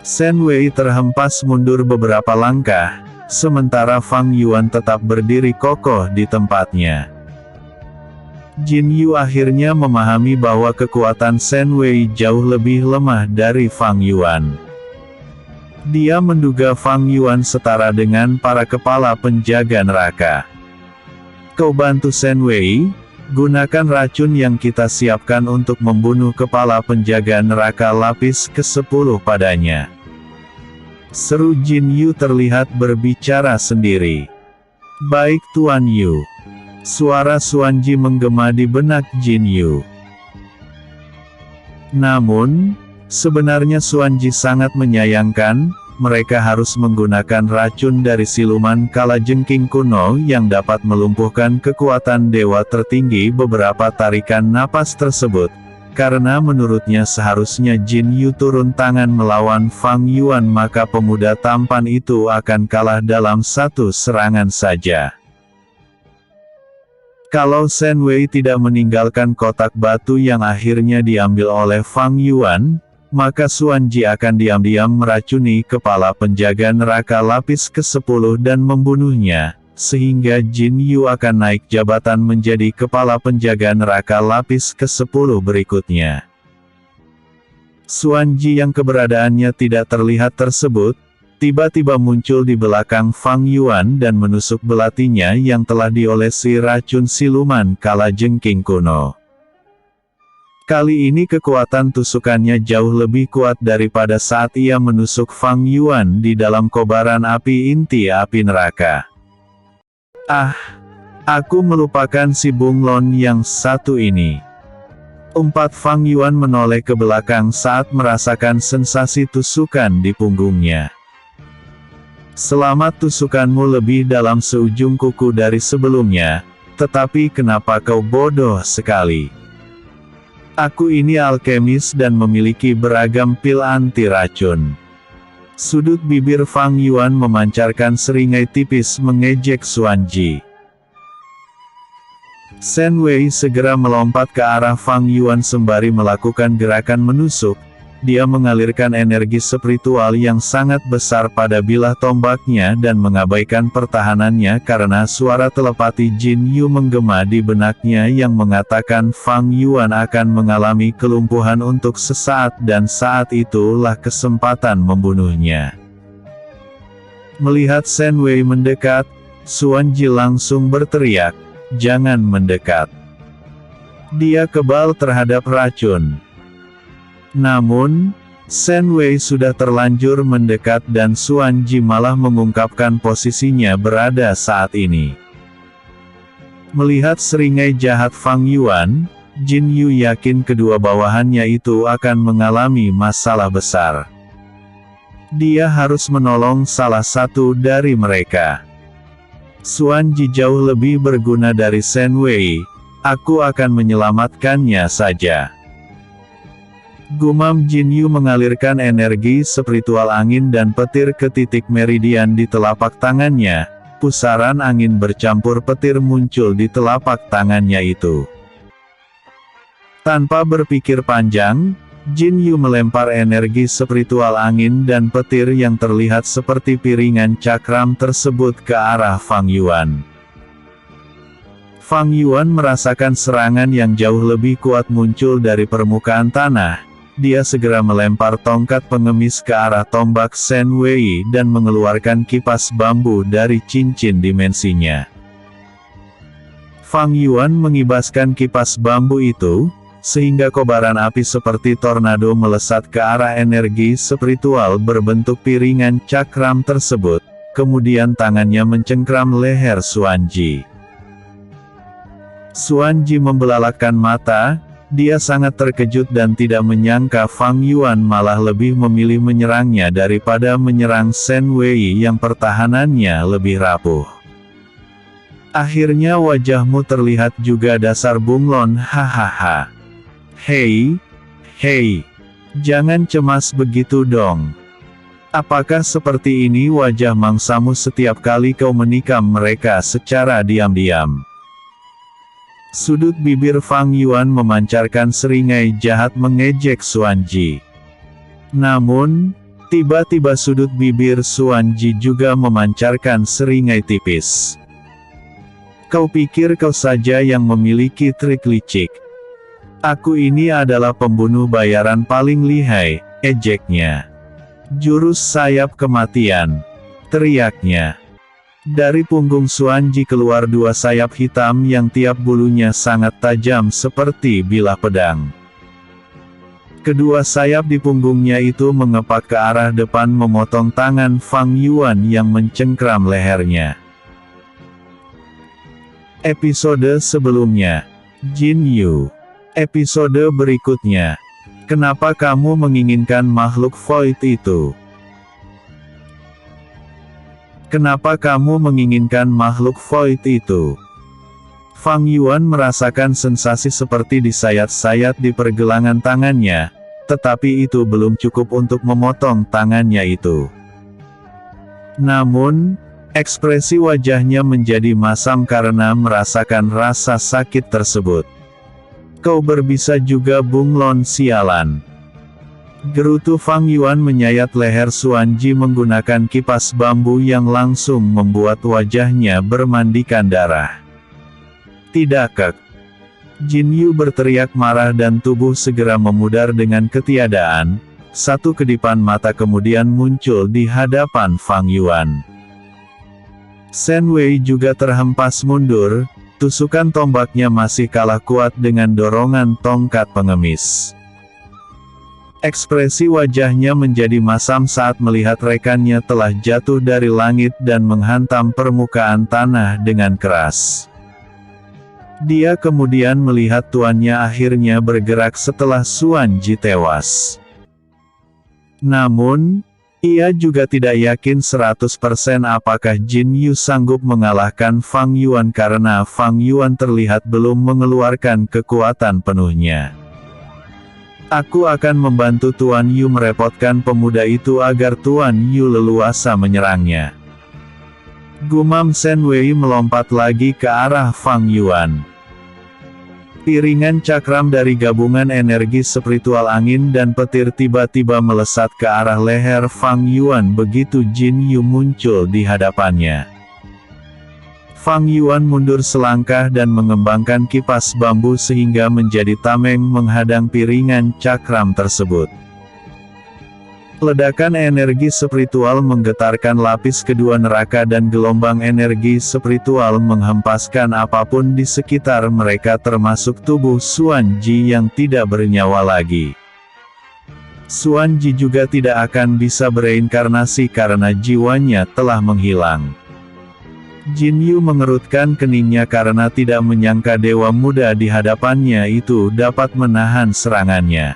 Shen Wei terhempas mundur beberapa langkah, sementara Fang Yuan tetap berdiri kokoh di tempatnya. Jin Yu akhirnya memahami bahwa kekuatan Shen Wei jauh lebih lemah dari Fang Yuan. Dia menduga Fang Yuan setara dengan para kepala penjaga neraka. Kau bantu Shen Wei, gunakan racun yang kita siapkan untuk membunuh kepala penjaga neraka lapis ke-10 padanya. Seru Jin Yu terlihat berbicara sendiri. Baik Tuan Yu. Suara Xuanji menggema di benak Jin Yu. Namun, sebenarnya Xuanji sangat menyayangkan, mereka harus menggunakan racun dari siluman kalajengking kuno yang dapat melumpuhkan kekuatan dewa tertinggi. Beberapa tarikan napas tersebut, karena menurutnya seharusnya Jin Yu turun tangan melawan Fang Yuan maka pemuda tampan itu akan kalah dalam satu serangan saja. Kalau Shen Wei tidak meninggalkan kotak batu yang akhirnya diambil oleh Fang Yuan, maka Xuanji akan diam-diam meracuni kepala penjaga neraka lapis ke-10 dan membunuhnya, sehingga Jin Yu akan naik jabatan menjadi kepala penjaga neraka lapis ke-10 berikutnya. Xuanji yang keberadaannya tidak terlihat tersebut, tiba-tiba muncul di belakang Fang Yuan dan menusuk belatinya yang telah diolesi racun siluman kalajengking kuno. Kali ini kekuatan tusukannya jauh lebih kuat daripada saat ia menusuk Fang Yuan di dalam kobaran api inti api neraka. Ah, aku melupakan si bunglon yang satu ini. Umpat Fang Yuan menoleh ke belakang saat merasakan sensasi tusukan di punggungnya. Selamat, tusukanmu lebih dalam seujung kuku dari sebelumnya, tetapi kenapa kau bodoh sekali? Aku ini alkemis dan memiliki beragam pil anti racun. Sudut bibir Fang Yuan memancarkan seringai tipis mengejek Xuanji. Shen Wei segera melompat ke arah Fang Yuan sembari melakukan gerakan menusuk. Dia mengalirkan energi spiritual yang sangat besar pada bilah tombaknya dan mengabaikan pertahanannya karena suara telepati Jin Yu menggema di benaknya yang mengatakan Fang Yuan akan mengalami kelumpuhan untuk sesaat dan saat itulah kesempatan membunuhnya. Melihat Shen Wei mendekat, Xuan Ji langsung berteriak, "Jangan mendekat. Dia kebal terhadap racun." Namun, Shen Wei sudah terlanjur mendekat dan Xuan Ji malah mengungkapkan posisinya berada saat ini. Melihat seringai jahat Fang Yuan, Jin Yu yakin kedua bawahannya itu akan mengalami masalah besar. Dia harus menolong salah satu dari mereka. Xuan Ji jauh lebih berguna dari Shen Wei, aku akan menyelamatkannya saja. Gumam Jin Yu mengalirkan energi spiritual angin dan petir ke titik meridian di telapak tangannya. Pusaran angin bercampur petir muncul di telapak tangannya itu. Tanpa berpikir panjang, Jin Yu melempar energi spiritual angin dan petir yang terlihat seperti piringan cakram tersebut ke arah Fang Yuan. Fang Yuan merasakan serangan yang jauh lebih kuat muncul dari permukaan tanah. Dia segera melempar tongkat pengemis ke arah tombak Shen Wei dan mengeluarkan kipas bambu dari cincin dimensinya. Fang Yuan mengibaskan kipas bambu itu, sehingga kobaran api seperti tornado melesat ke arah energi spiritual berbentuk piringan cakram tersebut, kemudian tangannya mencengkram leher Xuan Ji. Xuan Ji membelalakkan mata. Dia sangat terkejut dan tidak menyangka Fang Yuan malah lebih memilih menyerangnya daripada menyerang Shen Wei yang pertahanannya lebih rapuh. Akhirnya wajahmu terlihat juga dasar bunglon, hahaha. Hei, jangan cemas begitu dong. Apakah seperti ini wajah mangsamu setiap kali kau menikam mereka secara diam-diam? Sudut bibir Fang Yuan memancarkan seringai jahat mengejek Xuan Ji. Namun, tiba-tiba sudut bibir Xuan Ji juga memancarkan seringai tipis. Kau pikir kau saja yang memiliki trik licik? Aku ini adalah pembunuh bayaran paling lihai, ejeknya. Jurus sayap kematian, teriaknya. Dari punggung Xuan Ji keluar dua sayap hitam yang tiap bulunya sangat tajam seperti bilah pedang. Kedua sayap di punggungnya itu mengepak ke arah depan memotong tangan Fang Yuan yang mencengkram lehernya. Episode sebelumnya, Jin Yu. Episode berikutnya, kenapa kamu menginginkan makhluk void itu? Kenapa kamu menginginkan makhluk void itu? Fang Yuan merasakan sensasi seperti disayat-sayat di pergelangan tangannya, tetapi itu belum cukup untuk memotong tangannya itu. Namun, ekspresi wajahnya menjadi masam karena merasakan rasa sakit tersebut. Kau berbisa juga bunglon sialan. Gerutu Fang Yuan menyayat leher Xuan Ji menggunakan kipas bambu yang langsung membuat wajahnya bermandikan darah. Tidak kek. Jin Yu berteriak marah dan tubuh segera memudar dengan ketiadaan. Satu kedipan mata kemudian muncul di hadapan Fang Yuan. Shen Wei juga terhempas mundur, tusukan tombaknya masih kalah kuat dengan dorongan tongkat pengemis. Ekspresi wajahnya menjadi masam saat melihat rekannya telah jatuh dari langit dan menghantam permukaan tanah dengan keras. Dia kemudian melihat tuannya akhirnya bergerak setelah Xuan Ji tewas. Namun, ia juga tidak yakin 100% apakah Jin Yu sanggup mengalahkan Fang Yuan karena Fang Yuan terlihat belum mengeluarkan kekuatan penuhnya. Aku akan membantu Tuan Yu merepotkan pemuda itu agar Tuan Yu leluasa menyerangnya. Gumam Shen Wei melompat lagi ke arah Fang Yuan. Piringan cakram dari gabungan energi spiritual angin dan petir tiba-tiba melesat ke arah leher Fang Yuan begitu Jin Yu muncul di hadapannya. Fang Yuan mundur selangkah dan mengembangkan kipas bambu sehingga menjadi tameng menghadang piringan cakram tersebut. Ledakan energi spiritual menggetarkan lapis kedua neraka dan gelombang energi spiritual menghempaskan apapun di sekitar mereka termasuk tubuh Xuan Ji yang tidak bernyawa lagi. Xuan Ji juga tidak akan bisa bereinkarnasi karena jiwanya telah menghilang. Jin Yu mengerutkan keningnya karena tidak menyangka dewa muda di hadapannya itu dapat menahan serangannya.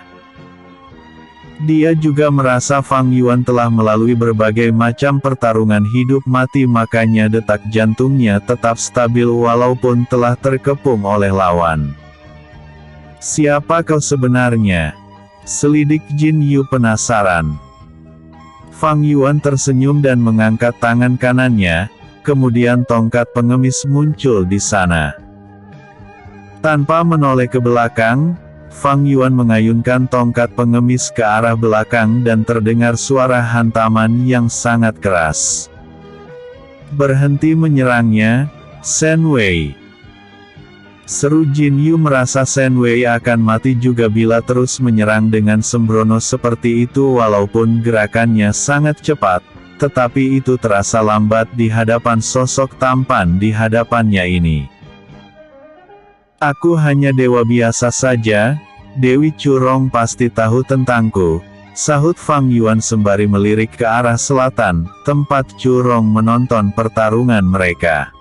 Dia juga merasa Fang Yuan telah melalui berbagai macam pertarungan hidup mati makanya detak jantungnya tetap stabil walaupun telah terkepung oleh lawan. Siapa kau sebenarnya? Selidik Jin Yu penasaran. Fang Yuan tersenyum dan mengangkat tangan kanannya, kemudian tongkat pengemis muncul di sana. Tanpa menoleh ke belakang, Fang Yuan mengayunkan tongkat pengemis ke arah belakang dan terdengar suara hantaman yang sangat keras. Berhenti menyerangnya, Shen Wei. Seru Jin Yu merasa Shen Wei akan mati juga bila terus menyerang dengan sembrono seperti itu walaupun gerakannya sangat cepat, tetapi itu terasa lambat di hadapan sosok tampan di hadapannya ini. Aku hanya dewa biasa saja, Dewi Curong pasti tahu tentangku, sahut Fang Yuan sembari melirik ke arah selatan, tempat Curong menonton pertarungan mereka.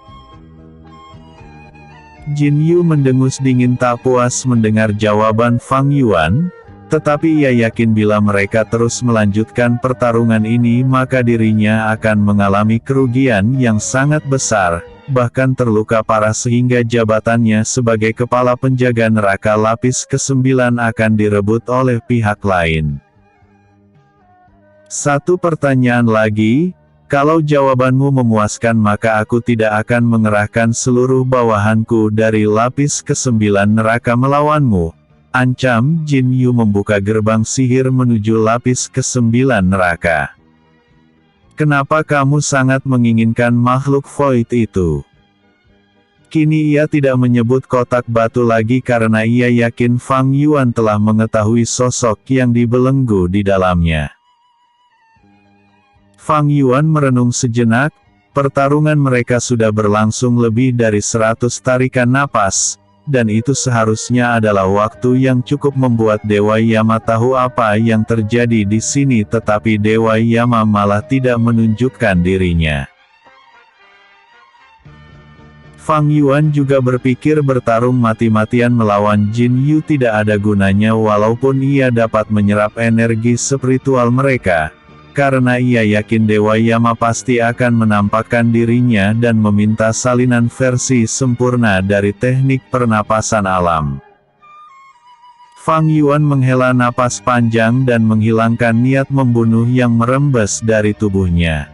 Jin Yu mendengus dingin tak puas mendengar jawaban Fang Yuan, tetapi ia yakin bila mereka terus melanjutkan pertarungan ini maka dirinya akan mengalami kerugian yang sangat besar, bahkan terluka parah sehingga jabatannya sebagai kepala penjaga neraka lapis ke-9 akan direbut oleh pihak lain. Satu pertanyaan lagi, kalau jawabanmu memuaskan maka aku tidak akan mengerahkan seluruh bawahanku dari lapis ke-9 neraka melawanmu, ancam Jin Yu membuka gerbang sihir menuju lapis ke-9 neraka. Kenapa kamu sangat menginginkan makhluk void itu? Kini ia tidak menyebut kotak batu lagi karena ia yakin Fang Yuan telah mengetahui sosok yang dibelenggu di dalamnya. Fang Yuan merenung sejenak, pertarungan mereka sudah berlangsung lebih dari 100 tarikan napas, dan itu seharusnya adalah waktu yang cukup membuat Dewa Yama tahu apa yang terjadi di sini tetapi Dewa Yama malah tidak menunjukkan dirinya. Fang Yuan juga berpikir bertarung mati-matian melawan Jin Yu tidak ada gunanya walaupun ia dapat menyerap energi spiritual mereka, karena ia yakin Dewa Yama pasti akan menampakkan dirinya dan meminta salinan versi sempurna dari teknik pernapasan alam. Fang Yuan menghela napas panjang dan menghilangkan niat membunuh yang merembes dari tubuhnya.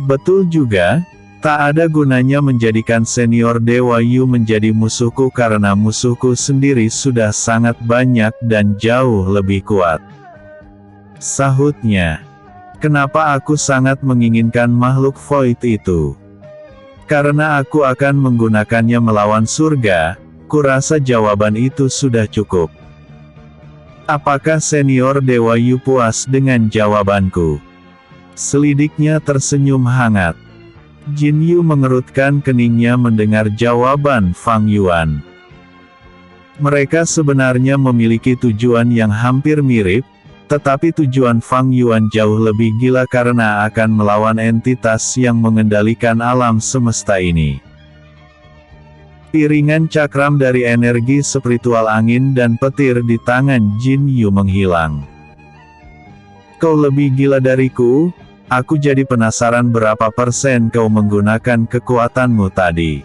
Betul juga, tak ada gunanya menjadikan senior Dewa Yu menjadi musuhku karena musuhku sendiri sudah sangat banyak dan jauh lebih kuat. Sahutnya. Kenapa aku sangat menginginkan makhluk void itu? Karena aku akan menggunakannya melawan surga, kurasa jawaban itu sudah cukup. Apakah senior Dewa Yu puas dengan jawabanku? Selidiknya tersenyum hangat. Jin Yu mengerutkan keningnya mendengar jawaban Fang Yuan. Mereka sebenarnya memiliki tujuan yang hampir mirip, tetapi tujuan Fang Yuan jauh lebih gila karena akan melawan entitas yang mengendalikan alam semesta ini. Piringan cakram dari energi spiritual angin dan petir di tangan Jin Yu menghilang. Kau lebih gila dariku? Aku jadi penasaran berapa persen kau menggunakan kekuatanmu tadi.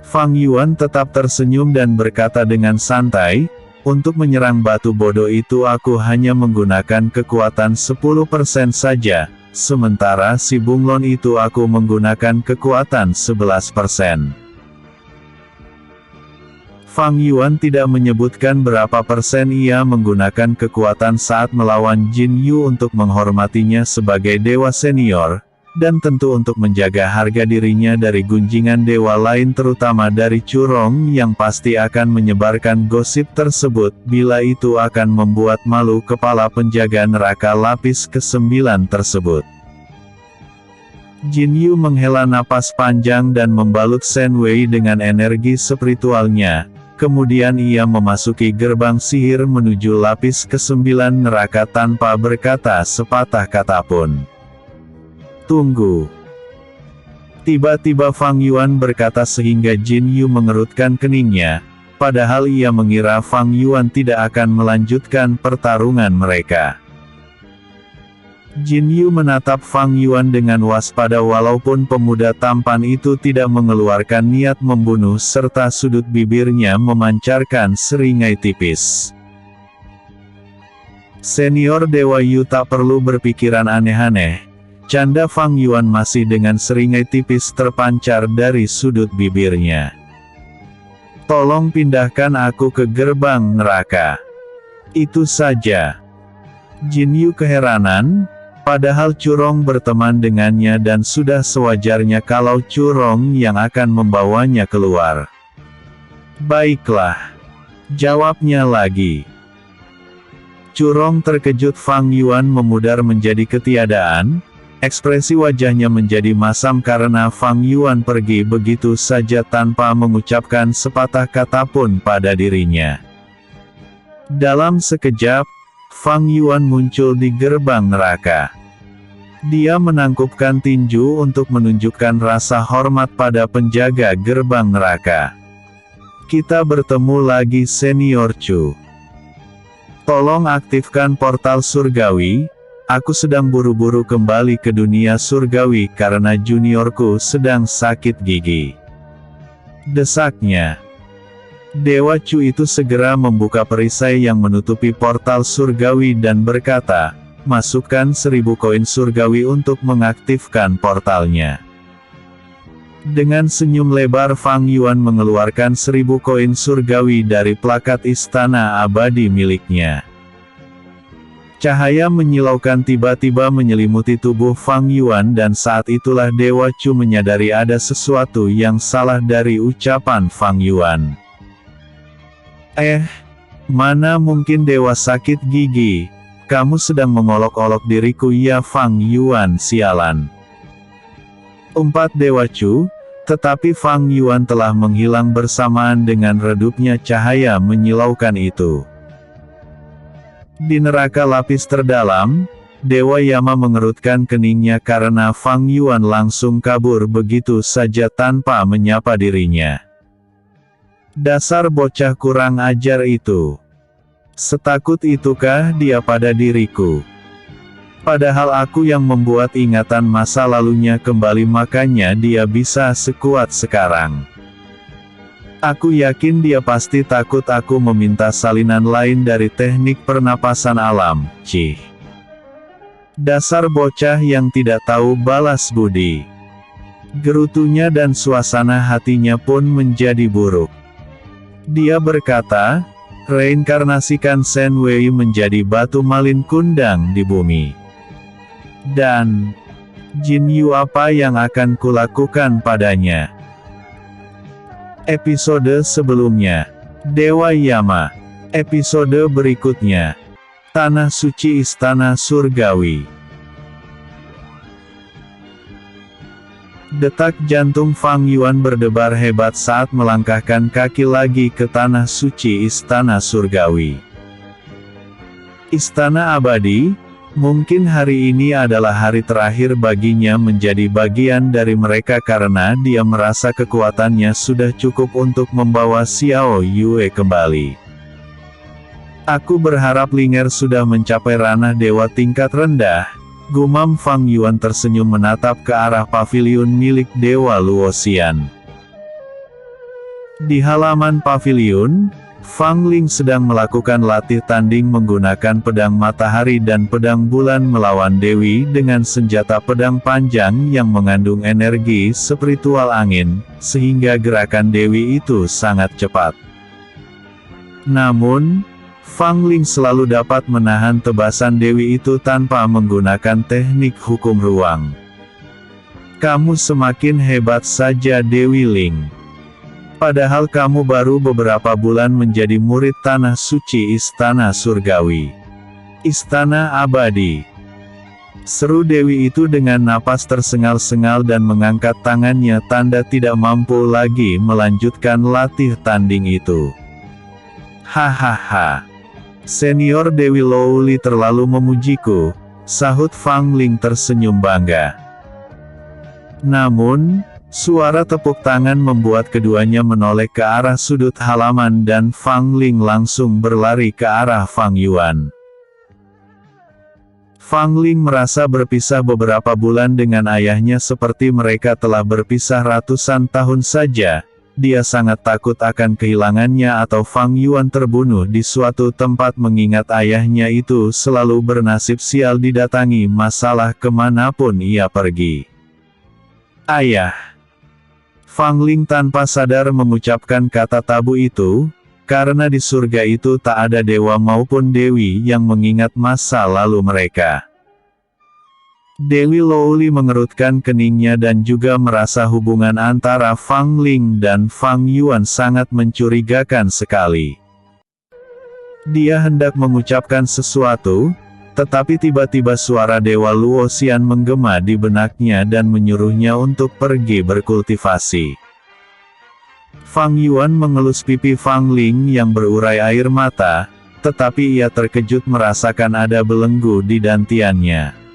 Fang Yuan tetap tersenyum dan berkata dengan santai, untuk menyerang batu bodoh itu aku hanya menggunakan kekuatan 10% saja, sementara si bunglon itu aku menggunakan kekuatan 11%. Fang Yuan tidak menyebutkan berapa persen ia menggunakan kekuatan saat melawan Jin Yu untuk menghormatinya sebagai dewa senior, dan tentu untuk menjaga harga dirinya dari gunjingan dewa lain terutama dari Chu Rong yang pasti akan menyebarkan gosip tersebut, bila itu akan membuat malu kepala penjaga neraka lapis ke-9 tersebut. Jin Yu menghela napas panjang dan membalut Shen Wei dengan energi spiritualnya, kemudian ia memasuki gerbang sihir menuju lapis ke-9 neraka tanpa berkata sepatah kata pun. Tunggu. Tiba-tiba Fang Yuan berkata sehingga Jin Yu mengerutkan keningnya, padahal ia mengira Fang Yuan tidak akan melanjutkan pertarungan mereka. Jin Yu menatap Fang Yuan dengan waspada walaupun pemuda tampan itu tidak mengeluarkan niat membunuh serta sudut bibirnya memancarkan seringai tipis. Senior Dewa Yu tak perlu berpikiran aneh-aneh. Canda Fang Yuan masih dengan seringai tipis terpancar dari sudut bibirnya. Tolong pindahkan aku ke gerbang neraka. Itu saja. Jin Yu keheranan, padahal Chu Rong berteman dengannya dan sudah sewajarnya kalau Chu Rong yang akan membawanya keluar. Baiklah. Jawabnya lagi. Chu Rong terkejut Fang Yuan memudar menjadi ketiadaan. Ekspresi wajahnya menjadi masam karena Fang Yuan pergi begitu saja tanpa mengucapkan sepatah kata pun pada dirinya. Dalam sekejap, Fang Yuan muncul di gerbang neraka. Dia menangkupkan tinju untuk menunjukkan rasa hormat pada penjaga gerbang neraka. Kita bertemu lagi Senior Chu. Tolong aktifkan portal surgawi. Aku sedang buru-buru kembali ke dunia surgawi karena juniorku sedang sakit gigi. Desaknya. Dewa Chu itu segera membuka perisai yang menutupi portal surgawi dan berkata, masukkan 1000 koin surgawi untuk mengaktifkan portalnya. Dengan senyum lebar Fang Yuan mengeluarkan 1000 koin surgawi dari plakat istana abadi miliknya. Cahaya menyilaukan tiba-tiba menyelimuti tubuh Fang Yuan dan saat itulah Dewa Chu menyadari ada sesuatu yang salah dari ucapan Fang Yuan. Mana mungkin dewa sakit gigi? Kamu sedang mengolok-olok diriku ya Fang Yuan sialan. Umpat Dewa Chu, tetapi Fang Yuan telah menghilang bersamaan dengan redupnya cahaya menyilaukan itu. Di neraka lapis terdalam, Dewa Yama mengerutkan keningnya karena Fang Yuan langsung kabur begitu saja tanpa menyapa dirinya. Dasar bocah kurang ajar itu. Setakut itukah dia pada diriku? Padahal aku yang membuat ingatan masa lalunya kembali makanya dia bisa sekuat sekarang. Aku yakin dia pasti takut aku meminta salinan lain dari teknik pernapasan alam, cih. Dasar bocah yang tidak tahu balas budi. Gerutunya dan suasana hatinya pun menjadi buruk. Dia berkata, reinkarnasikan Shen Wei menjadi batu malin kundang di bumi. Dan, Jin Yu apa yang akan kulakukan padanya? Episode sebelumnya, Dewa Yama. Episode berikutnya, Tanah Suci Istana Surgawi. Detak jantung Fang Yuan berdebar hebat saat melangkahkan kaki lagi ke Tanah Suci Istana Surgawi. Istana Abadi. Mungkin hari ini adalah hari terakhir baginya menjadi bagian dari mereka karena dia merasa kekuatannya sudah cukup untuk membawa Xiao Yue kembali. Aku berharap Linger sudah mencapai ranah dewa tingkat rendah, gumam Fang Yuan tersenyum menatap ke arah paviliun milik Dewa Luoxian. Di halaman paviliun, Fang Ling sedang melakukan latih tanding menggunakan pedang matahari dan pedang bulan melawan Dewi dengan senjata pedang panjang yang mengandung energi spiritual angin, sehingga gerakan Dewi itu sangat cepat. Namun, Fang Ling selalu dapat menahan tebasan Dewi itu tanpa menggunakan teknik hukum ruang. Kamu semakin hebat saja Dewi Ling. Padahal kamu baru beberapa bulan menjadi murid Tanah Suci Istana Surgawi. Istana Abadi. Seru Dewi itu dengan napas tersengal-sengal dan mengangkat tangannya tanda tidak mampu lagi melanjutkan latih tanding itu. Hahaha. Senior Dewi Louli terlalu memujiku, sahut Fang Ling tersenyum bangga. Namun, suara tepuk tangan membuat keduanya menoleh ke arah sudut halaman dan Fang Ling langsung berlari ke arah Fang Yuan. Fang Ling merasa berpisah beberapa bulan dengan ayahnya seperti mereka telah berpisah ratusan tahun saja. Dia sangat takut akan kehilangannya atau Fang Yuan terbunuh di suatu tempat mengingat ayahnya itu selalu bernasib sial didatangi masalah kemanapun ia pergi. Ayah. Fang Ling tanpa sadar mengucapkan kata tabu itu, karena di surga itu tak ada dewa maupun dewi yang mengingat masa lalu mereka. Dewi Louli mengerutkan keningnya dan juga merasa hubungan antara Fang Ling dan Fang Yuan sangat mencurigakan sekali. Dia hendak mengucapkan sesuatu, tetapi tiba-tiba suara Dewa Luoxian menggema di benaknya dan menyuruhnya untuk pergi berkultivasi. Fang Yuan mengelus pipi Fang Ling yang berurai air mata, tetapi ia terkejut merasakan ada belenggu di dantiannya.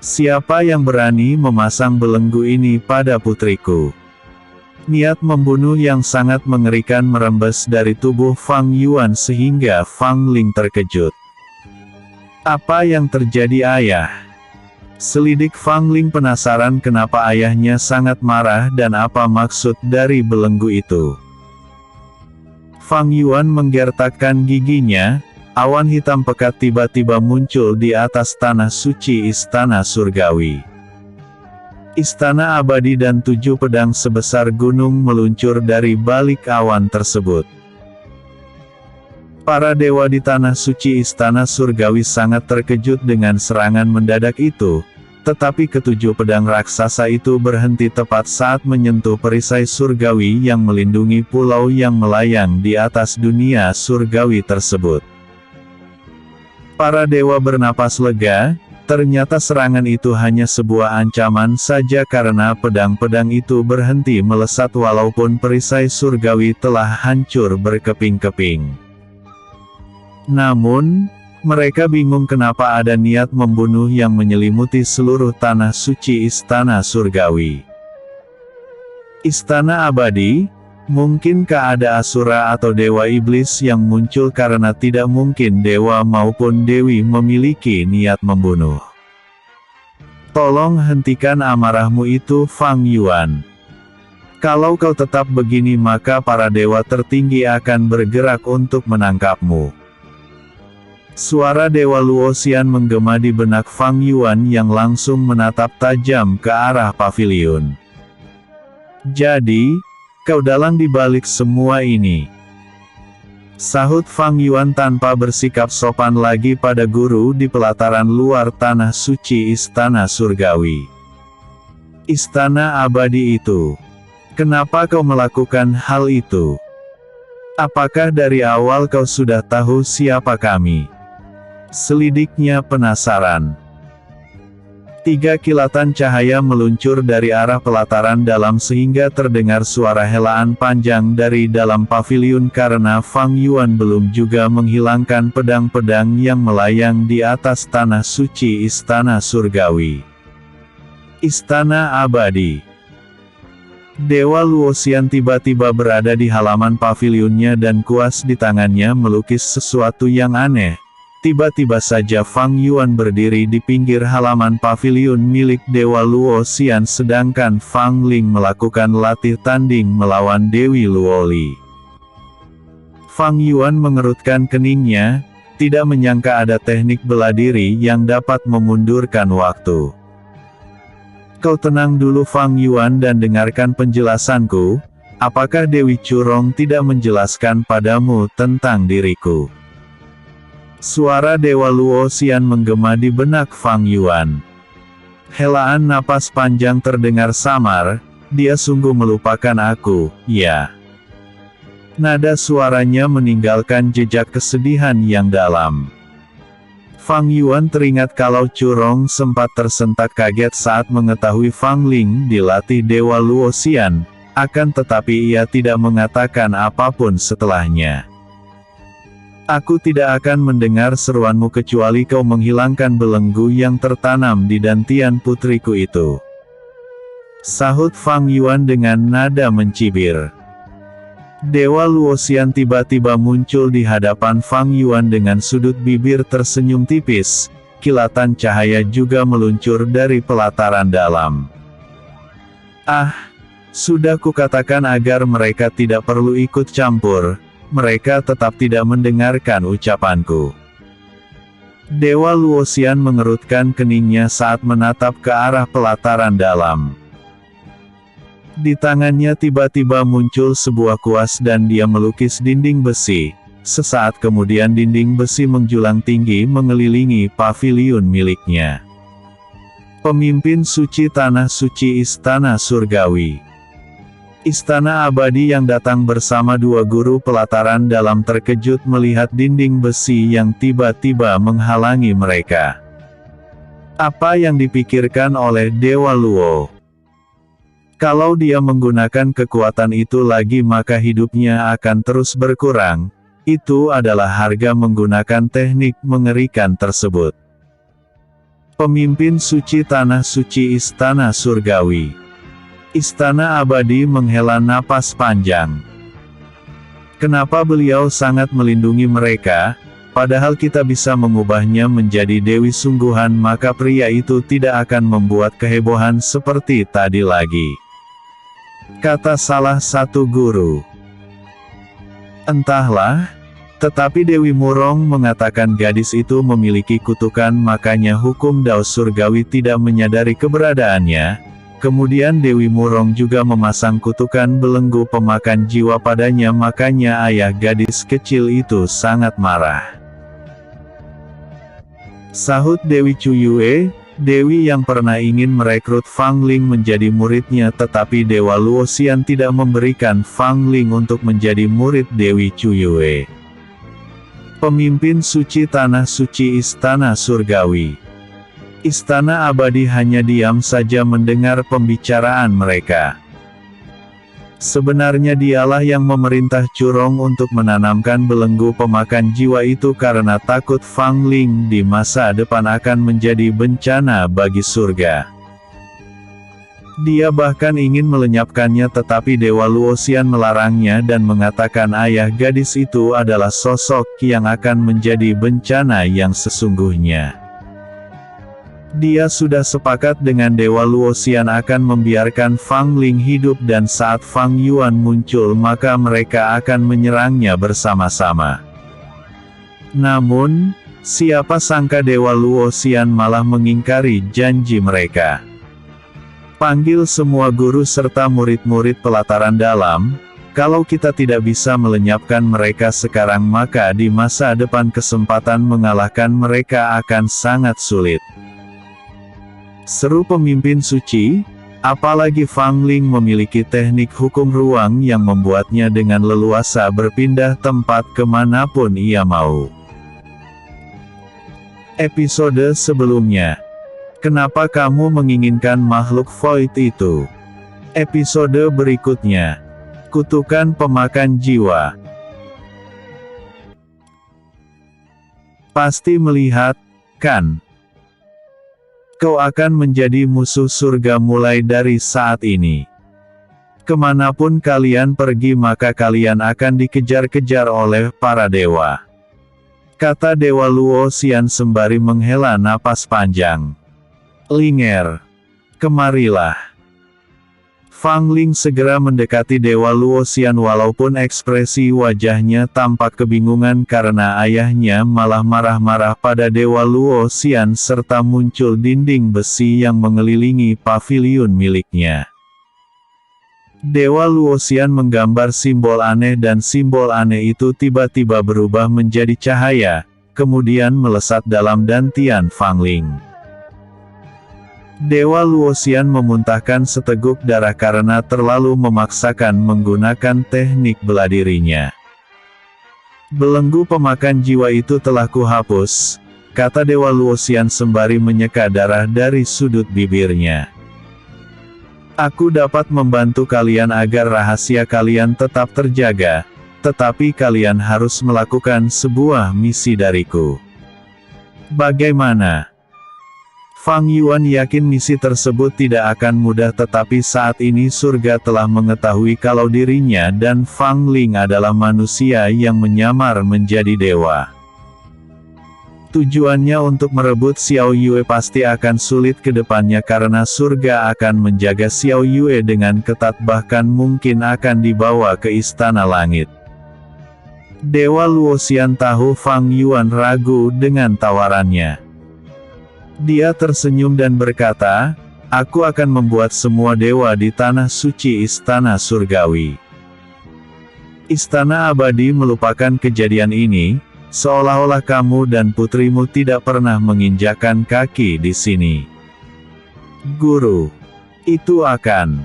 Siapa yang berani memasang belenggu ini pada putriku? Niat membunuh yang sangat mengerikan merembes dari tubuh Fang Yuan sehingga Fang Ling terkejut. Apa yang terjadi ayah? Selidik Fang Ling penasaran kenapa ayahnya sangat marah dan apa maksud dari belenggu itu. Fang Yuan menggertakkan giginya, awan hitam pekat tiba-tiba muncul di atas tanah suci Istana Surgawi. Istana Abadi dan 7 pedang sebesar gunung meluncur dari balik awan tersebut. Para dewa di Tanah Suci Istana Surgawi sangat terkejut dengan serangan mendadak itu, tetapi ke-7 pedang raksasa itu berhenti tepat saat menyentuh perisai surgawi yang melindungi pulau yang melayang di atas dunia surgawi tersebut. Para dewa bernapas lega, ternyata serangan itu hanya sebuah ancaman saja karena pedang-pedang itu berhenti melesat walaupun perisai surgawi telah hancur berkeping-keping. Namun, mereka bingung kenapa ada niat membunuh yang menyelimuti seluruh tanah suci Istana Surgawi. Istana Abadi, mungkinkah ada asura atau dewa iblis yang muncul karena tidak mungkin dewa maupun dewi memiliki niat membunuh. Tolong hentikan amarahmu itu Fang Yuan. Kalau kau tetap begini maka para dewa tertinggi akan bergerak untuk menangkapmu. Suara Dewa Luoxian menggema di benak Fang Yuan yang langsung menatap tajam ke arah paviliun. Jadi, kau dalang di balik semua ini. Sahut Fang Yuan tanpa bersikap sopan lagi pada guru di pelataran luar tanah suci Istana Surgawi. Istana Abadi itu. Kenapa kau melakukan hal itu? Apakah dari awal kau sudah tahu siapa kami? Selidiknya penasaran. 3 kilatan cahaya meluncur dari arah pelataran dalam sehingga terdengar suara helaan panjang dari dalam paviliun karena Fang Yuan belum juga menghilangkan pedang-pedang yang melayang di atas tanah suci Istana Surgawi. Istana Abadi. Dewa Luoxian tiba-tiba berada di halaman paviliunnya dan kuas di tangannya melukis sesuatu yang aneh. Tiba-tiba saja Fang Yuan berdiri di pinggir halaman paviliun milik Dewa Luoxian sedangkan Fang Ling melakukan latih tanding melawan Dewi Luoli. Fang Yuan mengerutkan keningnya, tidak menyangka ada teknik bela diri yang dapat memundurkan waktu. Kau tenang dulu Fang Yuan dan dengarkan penjelasanku, apakah Dewi Curong tidak menjelaskan padamu tentang diriku? Suara Dewa Luoxian menggema di benak Fang Yuan. Helaan napas panjang terdengar samar, dia sungguh melupakan aku, ya. Nada suaranya meninggalkan jejak kesedihan yang dalam. Fang Yuan teringat kalau Curong sempat tersentak kaget saat mengetahui Fang Ling dilatih Dewa Luoxian, akan tetapi ia tidak mengatakan apapun setelahnya. Aku tidak akan mendengar seruanmu kecuali kau menghilangkan belenggu yang tertanam di dantian putriku itu. Sahut Fang Yuan dengan nada mencibir. Dewa Luoxian tiba-tiba muncul di hadapan Fang Yuan dengan sudut bibir tersenyum tipis, kilatan cahaya juga meluncur dari pelataran dalam. Ah, sudah kukatakan agar mereka tidak perlu ikut campur, mereka tetap tidak mendengarkan ucapanku. Dewa Luoxian mengerutkan keningnya saat menatap ke arah pelataran dalam. Di tangannya tiba-tiba muncul sebuah kuas dan dia melukis dinding besi. Sesaat kemudian dinding besi menjulang tinggi mengelilingi paviliun miliknya. Pemimpin suci Tanah Suci Istana Surgawi. Istana abadi yang datang bersama dua guru pelataran dalam terkejut melihat dinding besi yang tiba-tiba menghalangi mereka. Apa yang dipikirkan oleh Dewa Luo? Kalau dia menggunakan kekuatan itu lagi maka hidupnya akan terus berkurang. Itu adalah harga menggunakan teknik mengerikan tersebut. Pemimpin suci Tanah Suci Istana Surgawi. Istana abadi menghela napas panjang. Kenapa beliau sangat melindungi mereka? Padahal kita bisa mengubahnya menjadi dewi sungguhan, maka pria itu tidak akan membuat kehebohan seperti tadi lagi. Kata salah satu guru. Entahlah, tetapi Dewi Murong mengatakan gadis itu memiliki kutukan, makanya hukum Dao Surgawi tidak menyadari keberadaannya. Kemudian Dewi Murong juga memasang kutukan belenggu pemakan jiwa padanya, makanya ayah gadis kecil itu sangat marah. Sahut Dewi Chuyue, Dewi yang pernah ingin merekrut Fang Ling menjadi muridnya, tetapi Dewa Luoxian tidak memberikan Fang Ling untuk menjadi murid Dewi Chuyue. Pemimpin suci Tanah Suci Istana Surgawi. Istana abadi hanya diam saja mendengar pembicaraan mereka. Sebenarnya dialah yang memerintah Curong untuk menanamkan belenggu pemakan jiwa itu karena takut Fang Ling di masa depan akan menjadi bencana bagi surga. Dia bahkan ingin melenyapkannya, tetapi Dewa Luoxian melarangnya dan mengatakan ayah gadis itu adalah sosok yang akan menjadi bencana yang sesungguhnya. Dia sudah sepakat dengan Dewa Luoxian akan membiarkan Fang Ling hidup dan saat Fang Yuan muncul maka mereka akan menyerangnya bersama-sama. Namun, siapa sangka Dewa Luoxian malah mengingkari janji mereka. Panggil semua guru serta murid-murid pelataran dalam. Kalau kita tidak bisa melenyapkan mereka sekarang maka di masa depan kesempatan mengalahkan mereka akan sangat sulit. Seru pemimpin suci, apalagi Fang Ling memiliki teknik hukum ruang yang membuatnya dengan leluasa berpindah tempat kemanapun ia mau. Episode sebelumnya. Kenapa kamu menginginkan makhluk void itu? Episode berikutnya. Kutukan pemakan jiwa. Pasti melihat, kan? Kau akan menjadi musuh surga mulai dari saat ini. Kemanapun kalian pergi maka kalian akan dikejar-kejar oleh para dewa. Kata Dewa Luoxian sembari menghela napas panjang. Linger, kemarilah. Fang Ling segera mendekati Dewa Luoxian walaupun ekspresi wajahnya tampak kebingungan karena ayahnya malah marah-marah pada Dewa Luoxian serta muncul dinding besi yang mengelilingi paviliun miliknya. Dewa Luoxian menggambar simbol aneh dan simbol aneh itu tiba-tiba berubah menjadi cahaya, kemudian melesat dalam dantian Fangling. Dewa Luoxian memuntahkan seteguk darah karena terlalu memaksakan menggunakan teknik bela dirinya. "Belenggu pemakan jiwa itu telah kuhapus," kata Dewa Luoxian sembari menyeka darah dari sudut bibirnya. "Aku dapat membantu kalian agar rahasia kalian tetap terjaga, tetapi kalian harus melakukan sebuah misi dariku." "Bagaimana?" Fang Yuan yakin misi tersebut tidak akan mudah, tetapi saat ini surga telah mengetahui kalau dirinya dan Fang Ling adalah manusia yang menyamar menjadi dewa. Tujuannya untuk merebut Xiao Yue pasti akan sulit ke depannya karena surga akan menjaga Xiao Yue dengan ketat, bahkan mungkin akan dibawa ke istana langit. Dewa Luoxian tahu Fang Yuan ragu dengan tawarannya. Dia tersenyum dan berkata, "Aku akan membuat semua dewa di tanah suci istana surgawi." Istana abadi melupakan kejadian ini, seolah-olah kamu dan putrimu tidak pernah menginjakkan kaki di sini. "Guru, itu akan..."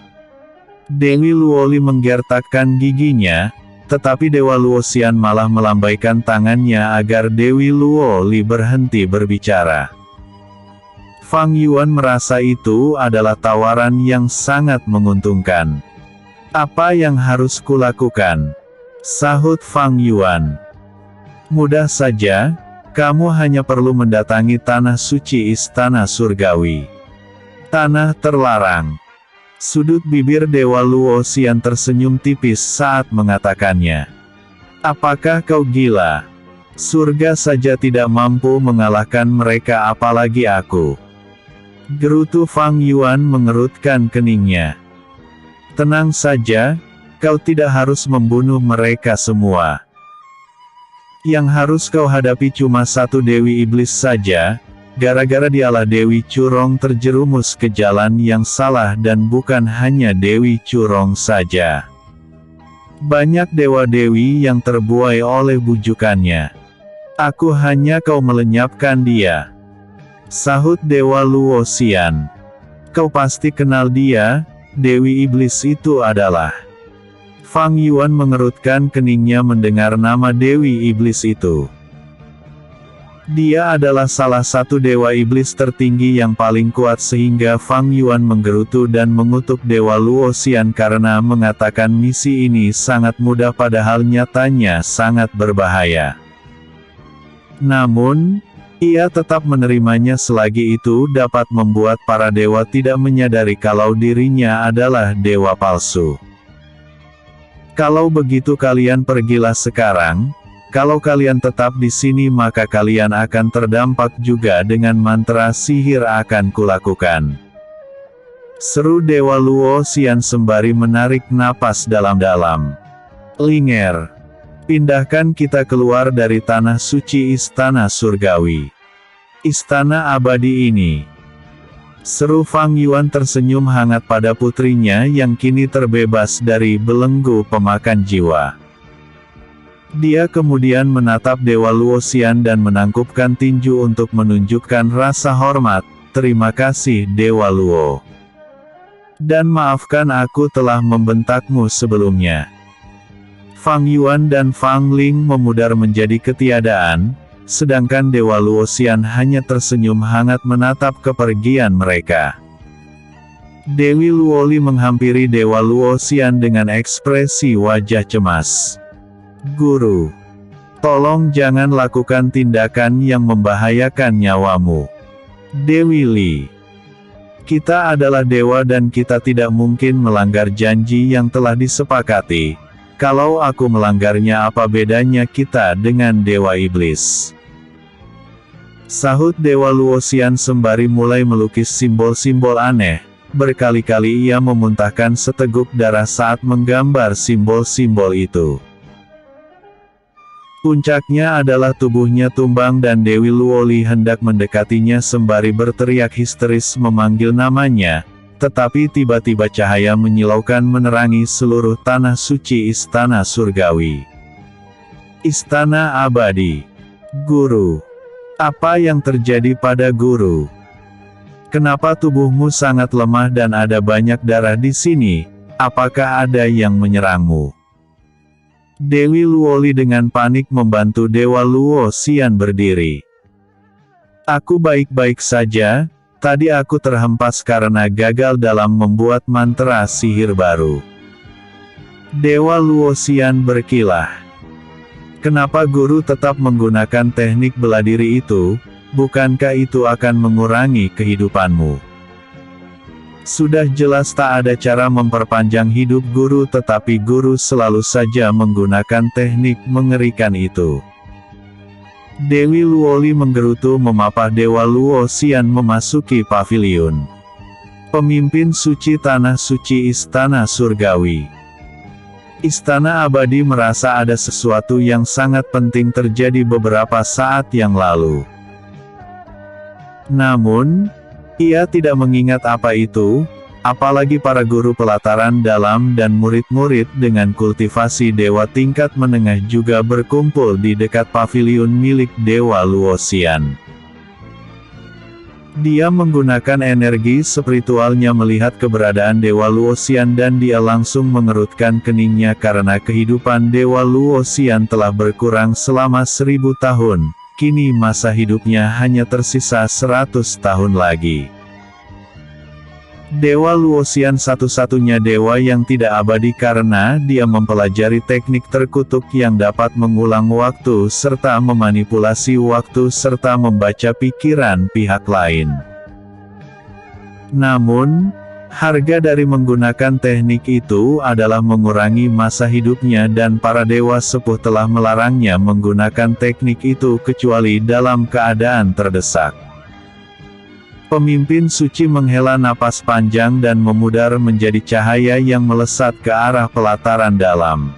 Dewi Luoli menggertakkan giginya, tetapi Dewa Luoxian malah melambaikan tangannya agar Dewi Luoli berhenti berbicara. Fang Yuan merasa itu adalah tawaran yang sangat menguntungkan. "Apa yang harus kulakukan?" sahut Fang Yuan. "Mudah saja, kamu hanya perlu mendatangi tanah suci istana surgawi. Tanah terlarang." Sudut bibir Dewa Luoxian tersenyum tipis saat mengatakannya. "Apakah kau gila? Surga saja tidak mampu mengalahkan mereka, apalagi aku." Gerutu Fang Yuan mengerutkan keningnya. "Tenang saja, kau tidak harus membunuh mereka semua. Yang harus kau hadapi cuma satu Dewi Iblis saja, gara-gara dialah Dewi Curong terjerumus ke jalan yang salah, dan bukan hanya Dewi Curong saja. Banyak dewa-dewi yang terbuai oleh bujukannya. Aku hanya kau melenyapkan dia," sahut Dewa Luoxian. "Kau pasti kenal dia, Dewi Iblis itu adalah..." Fang Yuan mengerutkan keningnya mendengar nama Dewi Iblis itu. Dia adalah salah satu Dewa Iblis tertinggi yang paling kuat, sehingga Fang Yuan menggerutu dan mengutuk Dewa Luoxian karena mengatakan misi ini sangat mudah padahal nyatanya sangat berbahaya. Namun, ia tetap menerimanya selagi itu dapat membuat para dewa tidak menyadari kalau dirinya adalah dewa palsu. "Kalau begitu kalian pergilah sekarang. Kalau kalian tetap di sini maka kalian akan terdampak juga dengan mantra sihir akan kulakukan," seru Dewa Luoxian sembari menarik napas dalam-dalam. "Linger, pindahkan kita keluar dari tanah suci istana surgawi. Istana abadi ini," seru Fang Yuan tersenyum hangat pada putrinya yang kini terbebas dari belenggu pemakan jiwa. Dia kemudian menatap Dewa Luoxian dan menangkupkan tinju untuk menunjukkan rasa hormat. "Terima kasih Dewa Luo. Dan maafkan aku telah membentakmu sebelumnya." Fang Yuan dan Fang Ling memudar menjadi ketiadaan, sedangkan Dewa Luoxian hanya tersenyum hangat menatap kepergian mereka. Dewi Luoli menghampiri Dewa Luoxian dengan ekspresi wajah cemas. "Guru, tolong jangan lakukan tindakan yang membahayakan nyawamu. Dewi Li, kita adalah dewa dan kita tidak mungkin melanggar janji yang telah disepakati. Kalau aku melanggarnya, apa bedanya kita dengan Dewa Iblis?" sahut Dewa Luoxian sembari mulai melukis simbol-simbol aneh. Berkali-kali ia memuntahkan seteguk darah saat menggambar simbol-simbol itu. Puncaknya adalah tubuhnya tumbang dan Dewi Luoli hendak mendekatinya sembari berteriak histeris memanggil namanya, tetapi tiba-tiba cahaya menyilaukan menerangi seluruh tanah suci istana surgawi. Istana abadi. Guru. Apa yang terjadi pada guru? Kenapa tubuhmu sangat lemah dan ada banyak darah di sini? Apakah ada yang menyerangmu? Dewi Luoli dengan panik membantu Dewa Luo Xian berdiri. Aku baik-baik saja, tadi aku terhempas karena gagal dalam membuat mantra sihir baru. Dewa Luo Xian berkilah. Kenapa guru tetap menggunakan teknik bela diri itu? Bukankah itu akan mengurangi kehidupanmu? Sudah jelas tak ada cara memperpanjang hidup guru, tetapi guru selalu saja menggunakan teknik mengerikan itu. Dewi Luoli menggerutu memapah Dewa Luo Xian memasuki paviliun. Pemimpin suci tanah suci istana surgawi. Istana abadi merasa ada sesuatu yang sangat penting terjadi beberapa saat yang lalu. Namun, ia tidak mengingat apa itu, apalagi para guru pelataran dalam dan murid-murid dengan kultivasi dewa tingkat menengah juga berkumpul di dekat paviliun milik Dewa Luo Xian. Dia menggunakan energi spiritualnya melihat keberadaan Dewa Luo Xian dan dia langsung mengerutkan keningnya karena kehidupan Dewa Luo Xian telah berkurang selama 1000 tahun. Kini masa hidupnya hanya tersisa 100 tahun lagi. Dewa Luo Xian satu-satunya dewa yang tidak abadi karena dia mempelajari teknik terkutuk yang dapat mengulang waktu serta memanipulasi waktu serta membaca pikiran pihak lain. Namun, harga dari menggunakan teknik itu adalah mengurangi masa hidupnya dan para dewa sepuh telah melarangnya menggunakan teknik itu kecuali dalam keadaan terdesak. Pemimpin suci menghela napas panjang dan memudar menjadi cahaya yang melesat ke arah pelataran dalam.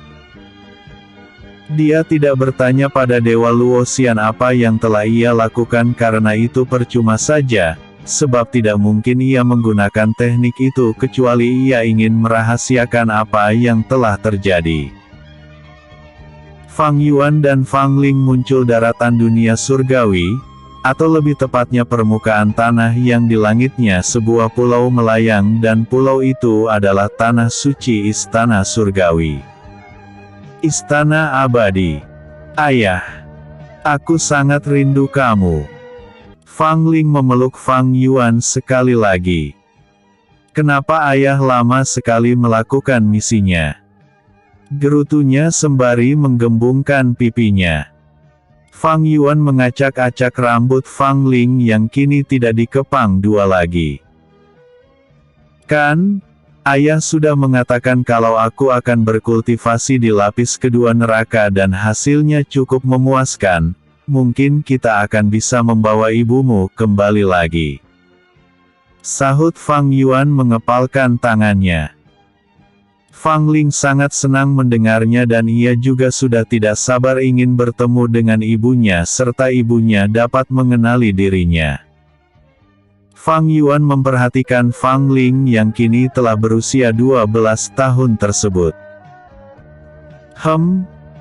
Dia tidak bertanya pada Dewa Luo Xian apa yang telah ia lakukan karena itu percuma saja. Sebab tidak mungkin ia menggunakan teknik itu kecuali ia ingin merahasiakan apa yang telah terjadi. Fang Yuan dan Fang Ling muncul daratan dunia surgawi, atau lebih tepatnya permukaan tanah yang di langitnya sebuah pulau melayang dan pulau itu adalah tanah suci istana surgawi. Istana abadi. Ayah. Aku sangat rindu kamu. Fang Ling memeluk Fang Yuan sekali lagi. Kenapa ayah lama sekali melakukan misinya? Gerutunya sembari menggembungkan pipinya. Fang Yuan mengacak-acak rambut Fang Ling yang kini tidak dikepang dua lagi. Kan, ayah sudah mengatakan kalau aku akan berkultivasi di lapis kedua neraka dan hasilnya cukup memuaskan. Mungkin kita akan bisa membawa ibumu kembali lagi. Sahut Fang Yuan mengepalkan tangannya. Fang Ling sangat senang mendengarnya dan ia juga sudah tidak sabar ingin bertemu dengan ibunya serta ibunya dapat mengenali dirinya. Fang Yuan memperhatikan Fang Ling yang kini telah berusia 12 tahun tersebut.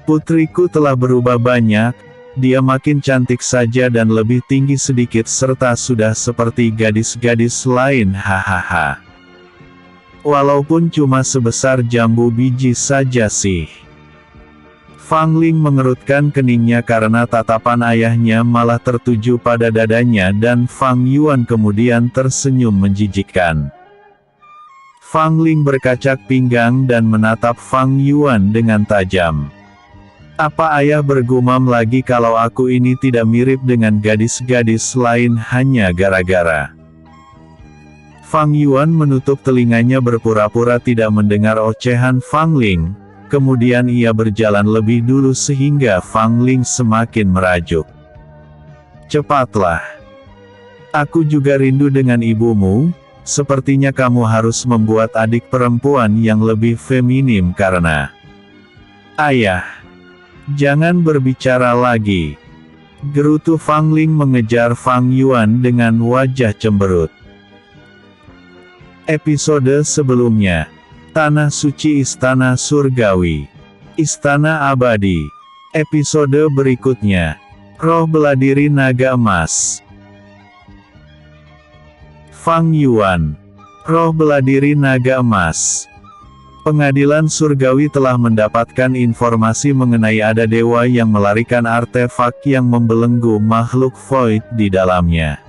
Putriku telah berubah banyak. Dia makin cantik saja dan lebih tinggi sedikit serta sudah seperti gadis-gadis lain hahaha. Walaupun cuma sebesar jambu biji saja sih. Fang Ling mengerutkan keningnya karena tatapan ayahnya malah tertuju pada dadanya dan Fang Yuan kemudian tersenyum menjijikkan. Fang Ling berkacak pinggang dan menatap Fang Yuan dengan tajam. Apa ayah bergumam lagi kalau aku ini tidak mirip dengan gadis-gadis lain hanya gara-gara? Fang Yuan menutup telinganya berpura-pura tidak mendengar ocehan Fang Ling, kemudian ia berjalan lebih dulu sehingga Fang Ling semakin merajuk. Cepatlah. Aku juga rindu dengan ibumu, sepertinya kamu harus membuat adik perempuan yang lebih feminim karena... Ayah. Jangan berbicara lagi. Gerutu Fang Ling mengejar Fang Yuan dengan wajah cemberut. Episode sebelumnya, Tanah Suci Istana Surgawi, Istana Abadi. Episode berikutnya, Roh Beladiri Naga Emas. Fang Yuan, Roh Beladiri Naga Emas. Pengadilan Surgawi telah mendapatkan informasi mengenai ada dewa yang melarikan artefak yang membelenggu makhluk void di dalamnya.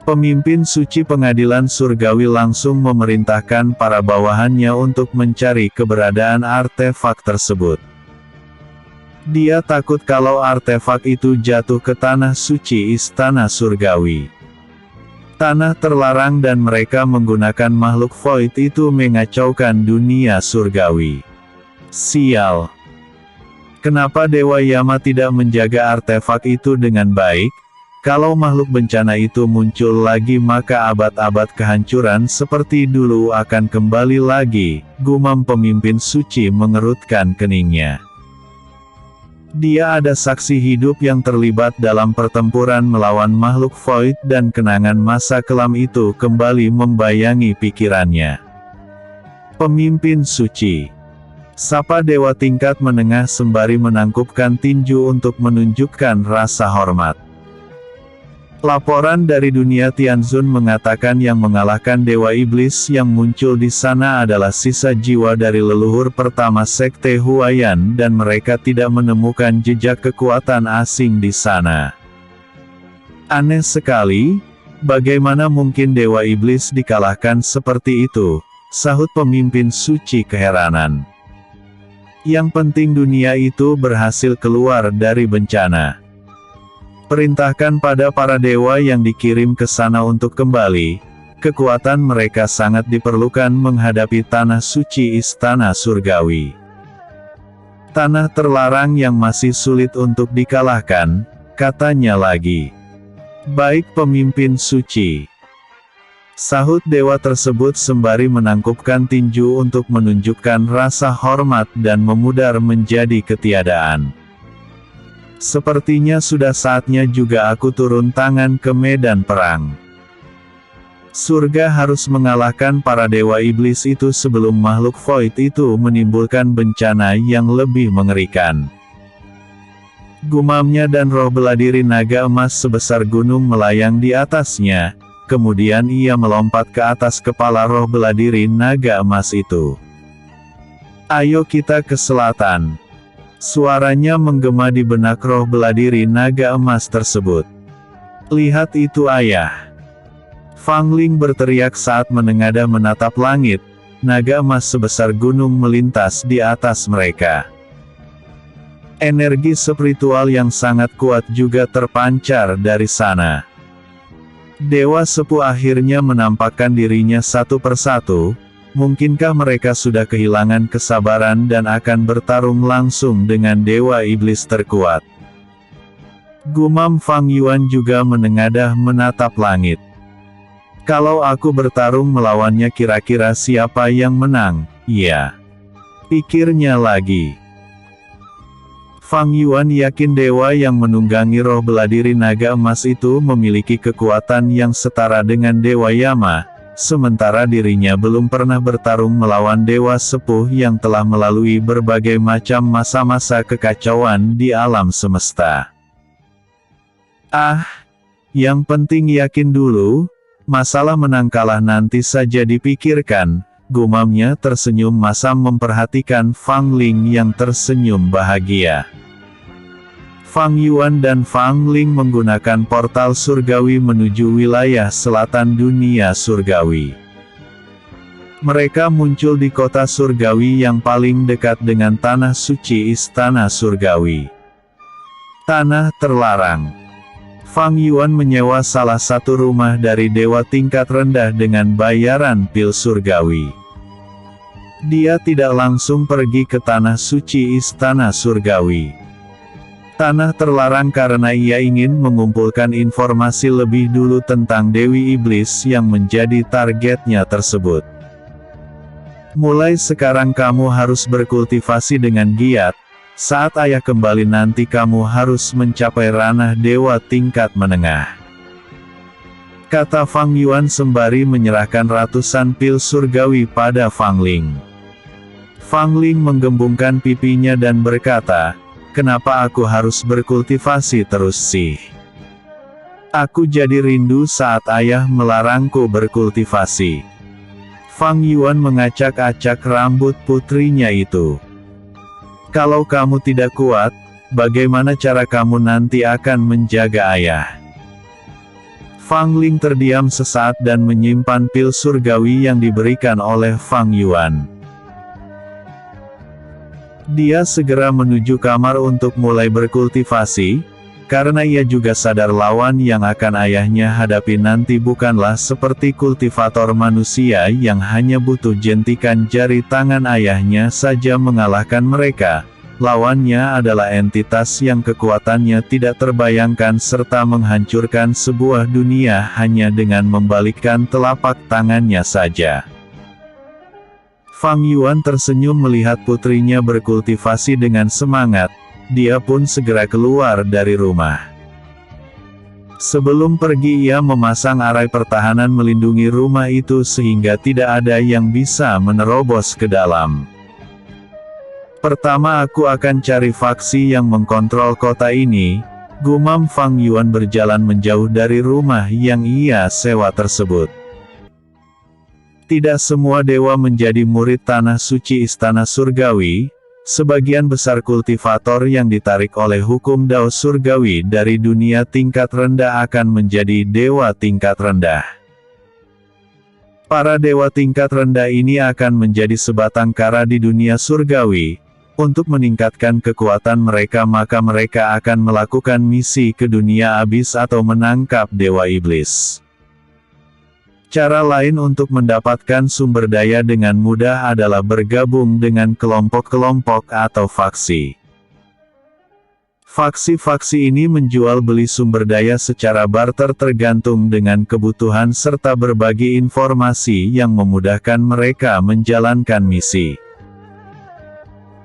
Pemimpin suci Pengadilan Surgawi langsung memerintahkan para bawahannya untuk mencari keberadaan artefak tersebut. Dia takut kalau artefak itu jatuh ke tanah suci Istana Surgawi. Tanah terlarang dan mereka menggunakan makhluk void itu mengacaukan dunia surgawi. Sial. Kenapa Dewa Yama tidak menjaga artefak itu dengan baik? Kalau makhluk bencana itu muncul lagi maka abad-abad kehancuran seperti dulu akan kembali lagi, gumam pemimpin suci mengerutkan keningnya. Dia ada saksi hidup yang terlibat dalam pertempuran melawan makhluk void dan kenangan masa kelam itu kembali membayangi pikirannya. Pemimpin suci. Sapa dewa tingkat menengah sembari menangkupkan tinju untuk menunjukkan rasa hormat. Laporan dari dunia Tianzun mengatakan yang mengalahkan Dewa Iblis yang muncul di sana adalah sisa jiwa dari leluhur pertama Sekte Huayan dan mereka tidak menemukan jejak kekuatan asing di sana. Aneh sekali, bagaimana mungkin Dewa Iblis dikalahkan seperti itu, sahut pemimpin suci keheranan. Yang penting dunia itu berhasil keluar dari bencana. Perintahkan pada para dewa yang dikirim ke sana untuk kembali. Kekuatan mereka sangat diperlukan menghadapi tanah suci Istana Surgawi. Tanah terlarang yang masih sulit untuk dikalahkan, katanya lagi. Baik pemimpin suci. Sahut dewa tersebut sembari menangkupkan tinju untuk menunjukkan rasa hormat dan memudar menjadi ketiadaan. Sepertinya sudah saatnya juga aku turun tangan ke medan perang. Surga harus mengalahkan para dewa iblis itu sebelum makhluk void itu menimbulkan bencana yang lebih mengerikan. Gumamnya dan roh beladiri naga emas sebesar gunung melayang di atasnya, kemudian ia melompat ke atas kepala roh beladiri naga emas itu. Ayo kita ke selatan. Suaranya menggema di benak roh beladiri naga emas tersebut. Lihat itu ayah. Fang Ling berteriak saat menengadah menatap langit, naga emas sebesar gunung melintas di atas mereka. Energi spiritual yang sangat kuat juga terpancar dari sana. Dewa sepuh akhirnya menampakkan dirinya satu persatu. Mungkinkah mereka sudah kehilangan kesabaran dan akan bertarung langsung dengan Dewa Iblis terkuat? Gumam Fang Yuan juga menengadah menatap langit. Kalau aku bertarung melawannya kira-kira siapa yang menang? Ya. Pikirnya lagi. Fang Yuan yakin dewa yang menunggangi roh beladiri naga emas itu memiliki kekuatan yang setara dengan Dewa Yama. Sementara dirinya belum pernah bertarung melawan dewa sepuh yang telah melalui berbagai macam masa-masa kekacauan di alam semesta. Yang penting yakin dulu, masalah menang kalah nanti saja dipikirkan, gumamnya tersenyum masam memperhatikan Fang Ling yang tersenyum bahagia. Fang Yuan dan Fang Ling menggunakan portal surgawi menuju wilayah selatan dunia surgawi. Mereka muncul di kota surgawi yang paling dekat dengan tanah suci Istana Surgawi. Tanah terlarang. Fang Yuan menyewa salah satu rumah dari dewa tingkat rendah dengan bayaran pil surgawi. Dia tidak langsung pergi ke tanah suci Istana Surgawi. Tanah terlarang karena ia ingin mengumpulkan informasi lebih dulu tentang Dewi Iblis yang menjadi targetnya tersebut. Mulai sekarang kamu harus berkultivasi dengan giat, saat ayah kembali nanti kamu harus mencapai ranah dewa tingkat menengah. kata Fang Yuan sembari menyerahkan ratusan pil surgawi pada Fang Ling. Fang Ling menggembungkan pipinya dan berkata, kenapa aku harus berkultivasi terus sih? Aku jadi rindu saat ayah melarangku berkultivasi. Fang Yuan mengacak-acak rambut putrinya itu. Kalau kamu tidak kuat, bagaimana cara kamu nanti akan menjaga ayah? Fang Ling terdiam sesaat dan menyimpan pil surgawi yang diberikan oleh Fang Yuan. Dia segera menuju kamar untuk mulai berkultivasi, karena ia juga sadar lawan yang akan ayahnya hadapi nanti bukanlah seperti kultivator manusia yang hanya butuh jentikan jari tangan ayahnya saja mengalahkan mereka. Lawannya adalah entitas yang kekuatannya tidak terbayangkan serta menghancurkan sebuah dunia hanya dengan membalikkan telapak tangannya saja. Fang Yuan tersenyum melihat putrinya berkultivasi dengan semangat, dia pun segera keluar dari rumah. Sebelum pergi ia memasang arai pertahanan melindungi rumah itu sehingga tidak ada yang bisa menerobos ke dalam. Pertama aku akan cari faksi yang mengkontrol kota ini, gumam Fang Yuan berjalan menjauh dari rumah yang ia sewa tersebut. Tidak semua dewa menjadi murid tanah suci istana surgawi, sebagian besar kultivator yang ditarik oleh hukum Dao surgawi dari dunia tingkat rendah akan menjadi dewa tingkat rendah. Para dewa tingkat rendah ini akan menjadi sebatang kara di dunia surgawi. Untuk meningkatkan kekuatan mereka maka mereka akan melakukan misi ke dunia abis atau menangkap dewa iblis. Cara lain untuk mendapatkan sumber daya dengan mudah adalah bergabung dengan kelompok-kelompok atau faksi. Faksi-faksi ini menjual beli sumber daya secara barter tergantung dengan kebutuhan serta berbagi informasi yang memudahkan mereka menjalankan misi.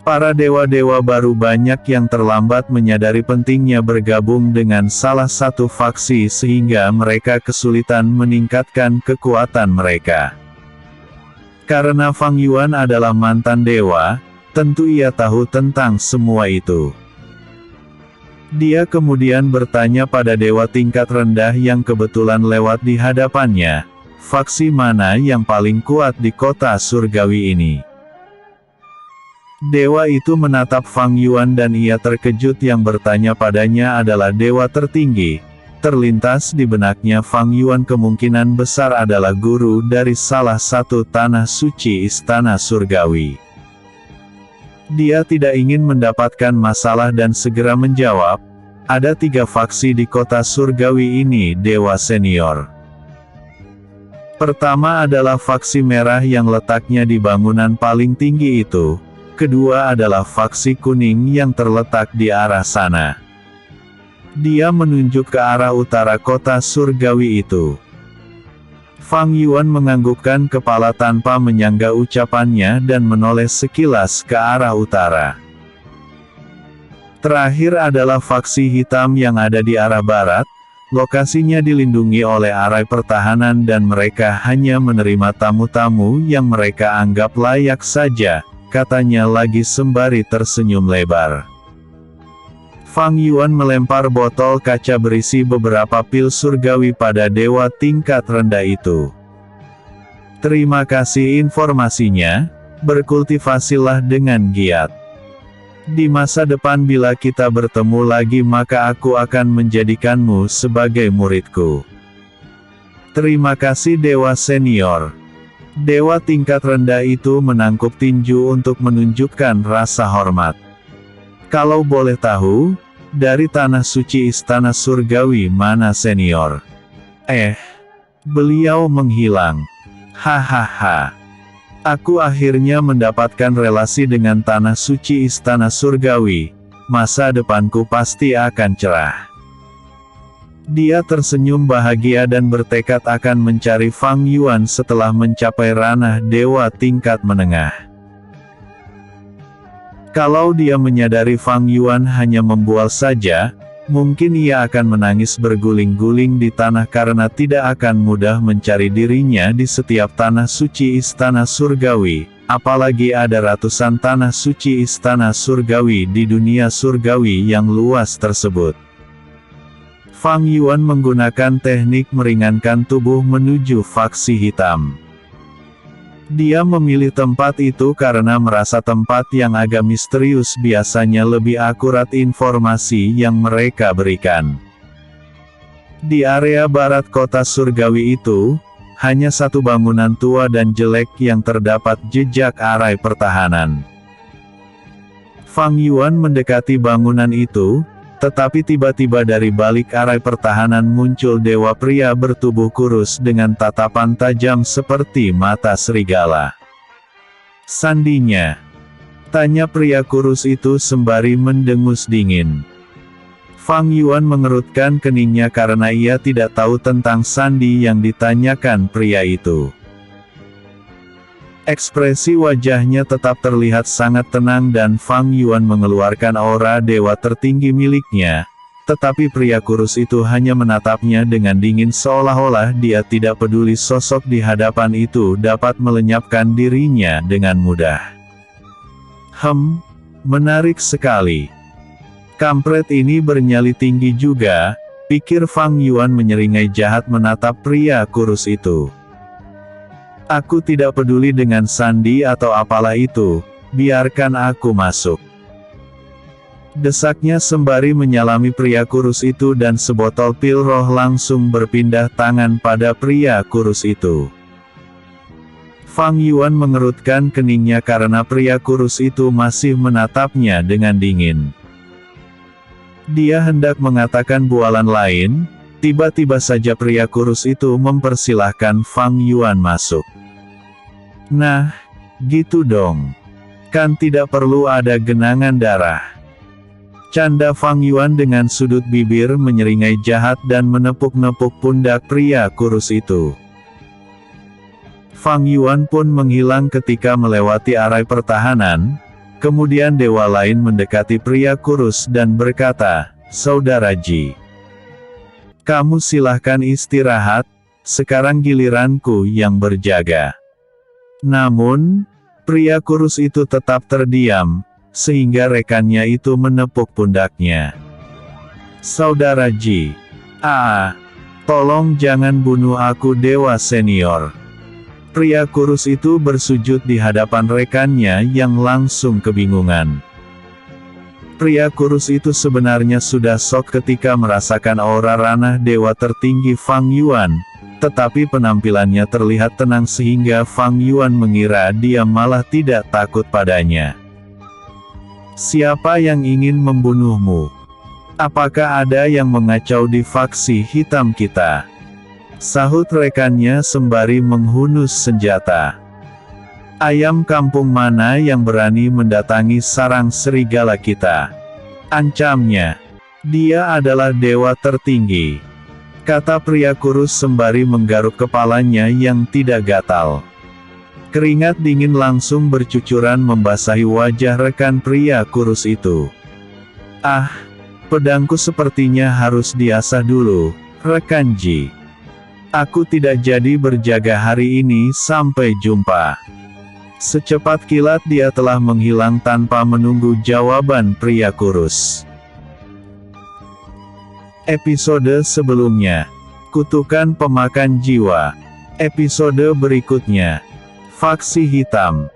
Para dewa-dewa baru banyak yang terlambat menyadari pentingnya bergabung dengan salah satu faksi sehingga mereka kesulitan meningkatkan kekuatan mereka. Karena Fang Yuan adalah mantan dewa, tentu ia tahu tentang semua itu. Dia kemudian bertanya pada dewa tingkat rendah yang kebetulan lewat di hadapannya, faksi mana yang paling kuat di kota surgawi ini? Dewa itu menatap Fang Yuan dan ia terkejut yang bertanya padanya adalah dewa tertinggi. Terlintas di benaknya Fang Yuan kemungkinan besar adalah guru dari salah satu tanah suci istana surgawi. Dia tidak ingin mendapatkan masalah dan segera menjawab, ada 3 faksi di kota surgawi ini dewa senior. Pertama adalah faksi merah yang letaknya di bangunan paling tinggi itu. Kedua adalah faksi kuning yang terletak di arah sana. Dia menunjuk ke arah utara kota surgawi itu. Fang Yuan menganggukkan kepala tanpa menyangga ucapannya dan menoleh sekilas ke arah utara. Terakhir adalah faksi hitam yang ada di arah barat. Lokasinya dilindungi oleh arai pertahanan dan mereka hanya menerima tamu-tamu yang mereka anggap layak saja. Katanya lagi sembari tersenyum lebar. Fang Yuan melempar botol kaca berisi beberapa pil surgawi pada dewa tingkat rendah itu. Terima kasih informasinya, berkultivasilah dengan giat. Di masa depan bila kita bertemu lagi maka aku akan menjadikanmu sebagai muridku. Terima kasih dewa senior. Dewa tingkat rendah itu menangkuk tinju untuk menunjukkan rasa hormat. Kalau boleh tahu, dari tanah suci istana surgawi mana senior? Beliau menghilang. Hahaha. Aku akhirnya mendapatkan relasi dengan tanah suci istana surgawi. Masa depanku pasti akan cerah. Dia tersenyum bahagia dan bertekad akan mencari Fang Yuan setelah mencapai ranah dewa tingkat menengah. Kalau dia menyadari Fang Yuan hanya membual saja, Mungkin ia akan menangis berguling-guling di tanah karena tidak akan mudah mencari dirinya di setiap tanah suci istana surgawi, apalagi ada ratusan tanah suci istana surgawi di dunia surgawi yang luas tersebut. Fang Yuan menggunakan teknik meringankan tubuh menuju faksi hitam. Dia memilih tempat itu karena merasa tempat yang agak misterius biasanya lebih akurat informasi yang mereka berikan. Di area barat kota surgawi itu, hanya satu bangunan tua dan jelek yang terdapat jejak arai pertahanan. Fang Yuan mendekati bangunan itu, tetapi tiba-tiba dari balik arai pertahanan muncul dewa pria bertubuh kurus dengan tatapan tajam seperti mata serigala. "Sandinya?" tanya pria kurus itu sembari mendengus dingin. Fang Yuan mengerutkan keningnya karena ia tidak tahu tentang sandi yang ditanyakan pria itu. Ekspresi wajahnya tetap terlihat sangat tenang dan Fang Yuan mengeluarkan aura dewa tertinggi miliknya, tetapi pria kurus itu hanya menatapnya dengan dingin seolah-olah dia tidak peduli sosok di hadapan itu dapat melenyapkan dirinya dengan mudah. Menarik sekali. Kampret ini bernyali tinggi juga, pikir Fang Yuan menyeringai jahat menatap pria kurus itu. "Aku tidak peduli dengan sandi atau apalah itu, biarkan aku masuk," desaknya sembari menyalami pria kurus itu dan sebotol pil roh langsung berpindah tangan pada pria kurus itu. Fang Yuan mengerutkan keningnya karena pria kurus itu masih menatapnya dengan dingin. Dia hendak mengatakan bualan lain, tiba-tiba saja pria kurus itu mempersilahkan Fang Yuan masuk. "Nah, gitu dong. Kan tidak perlu ada genangan darah," canda Fang Yuan dengan sudut bibir menyeringai jahat dan menepuk-nepuk pundak pria kurus itu. Fang Yuan pun menghilang ketika melewati arai pertahanan, kemudian dewa lain mendekati pria kurus dan berkata, "Saudara Ji, kamu silahkan istirahat, sekarang giliranku yang berjaga." Namun, pria kurus itu tetap terdiam, sehingga rekannya itu menepuk pundaknya. "Saudara Ji, tolong jangan bunuh aku dewa senior." Pria kurus itu bersujud di hadapan rekannya yang langsung kebingungan. Pria kurus itu sebenarnya sudah shock ketika merasakan aura ranah dewa tertinggi Fang Yuan, tetapi penampilannya terlihat tenang sehingga Fang Yuan mengira dia malah tidak takut padanya. "Siapa yang ingin membunuhmu? Apakah ada yang mengacau di faksi hitam kita?" sahut rekannya sembari menghunus senjata. "Ayam kampung mana yang berani mendatangi sarang serigala kita?" ancamnya. "Dia adalah dewa tertinggi," kata pria kurus sembari menggaruk kepalanya yang tidak gatal. Keringat dingin langsung bercucuran membasahi wajah rekan pria kurus itu. Pedangku sepertinya harus diasah dulu, rekan Ji. Aku tidak jadi berjaga hari ini, sampai jumpa." Secepat kilat dia telah menghilang tanpa menunggu jawaban pria kurus. Episode sebelumnya, Kutukan Pemakan Jiwa. Episode berikutnya, Faksi Hitam.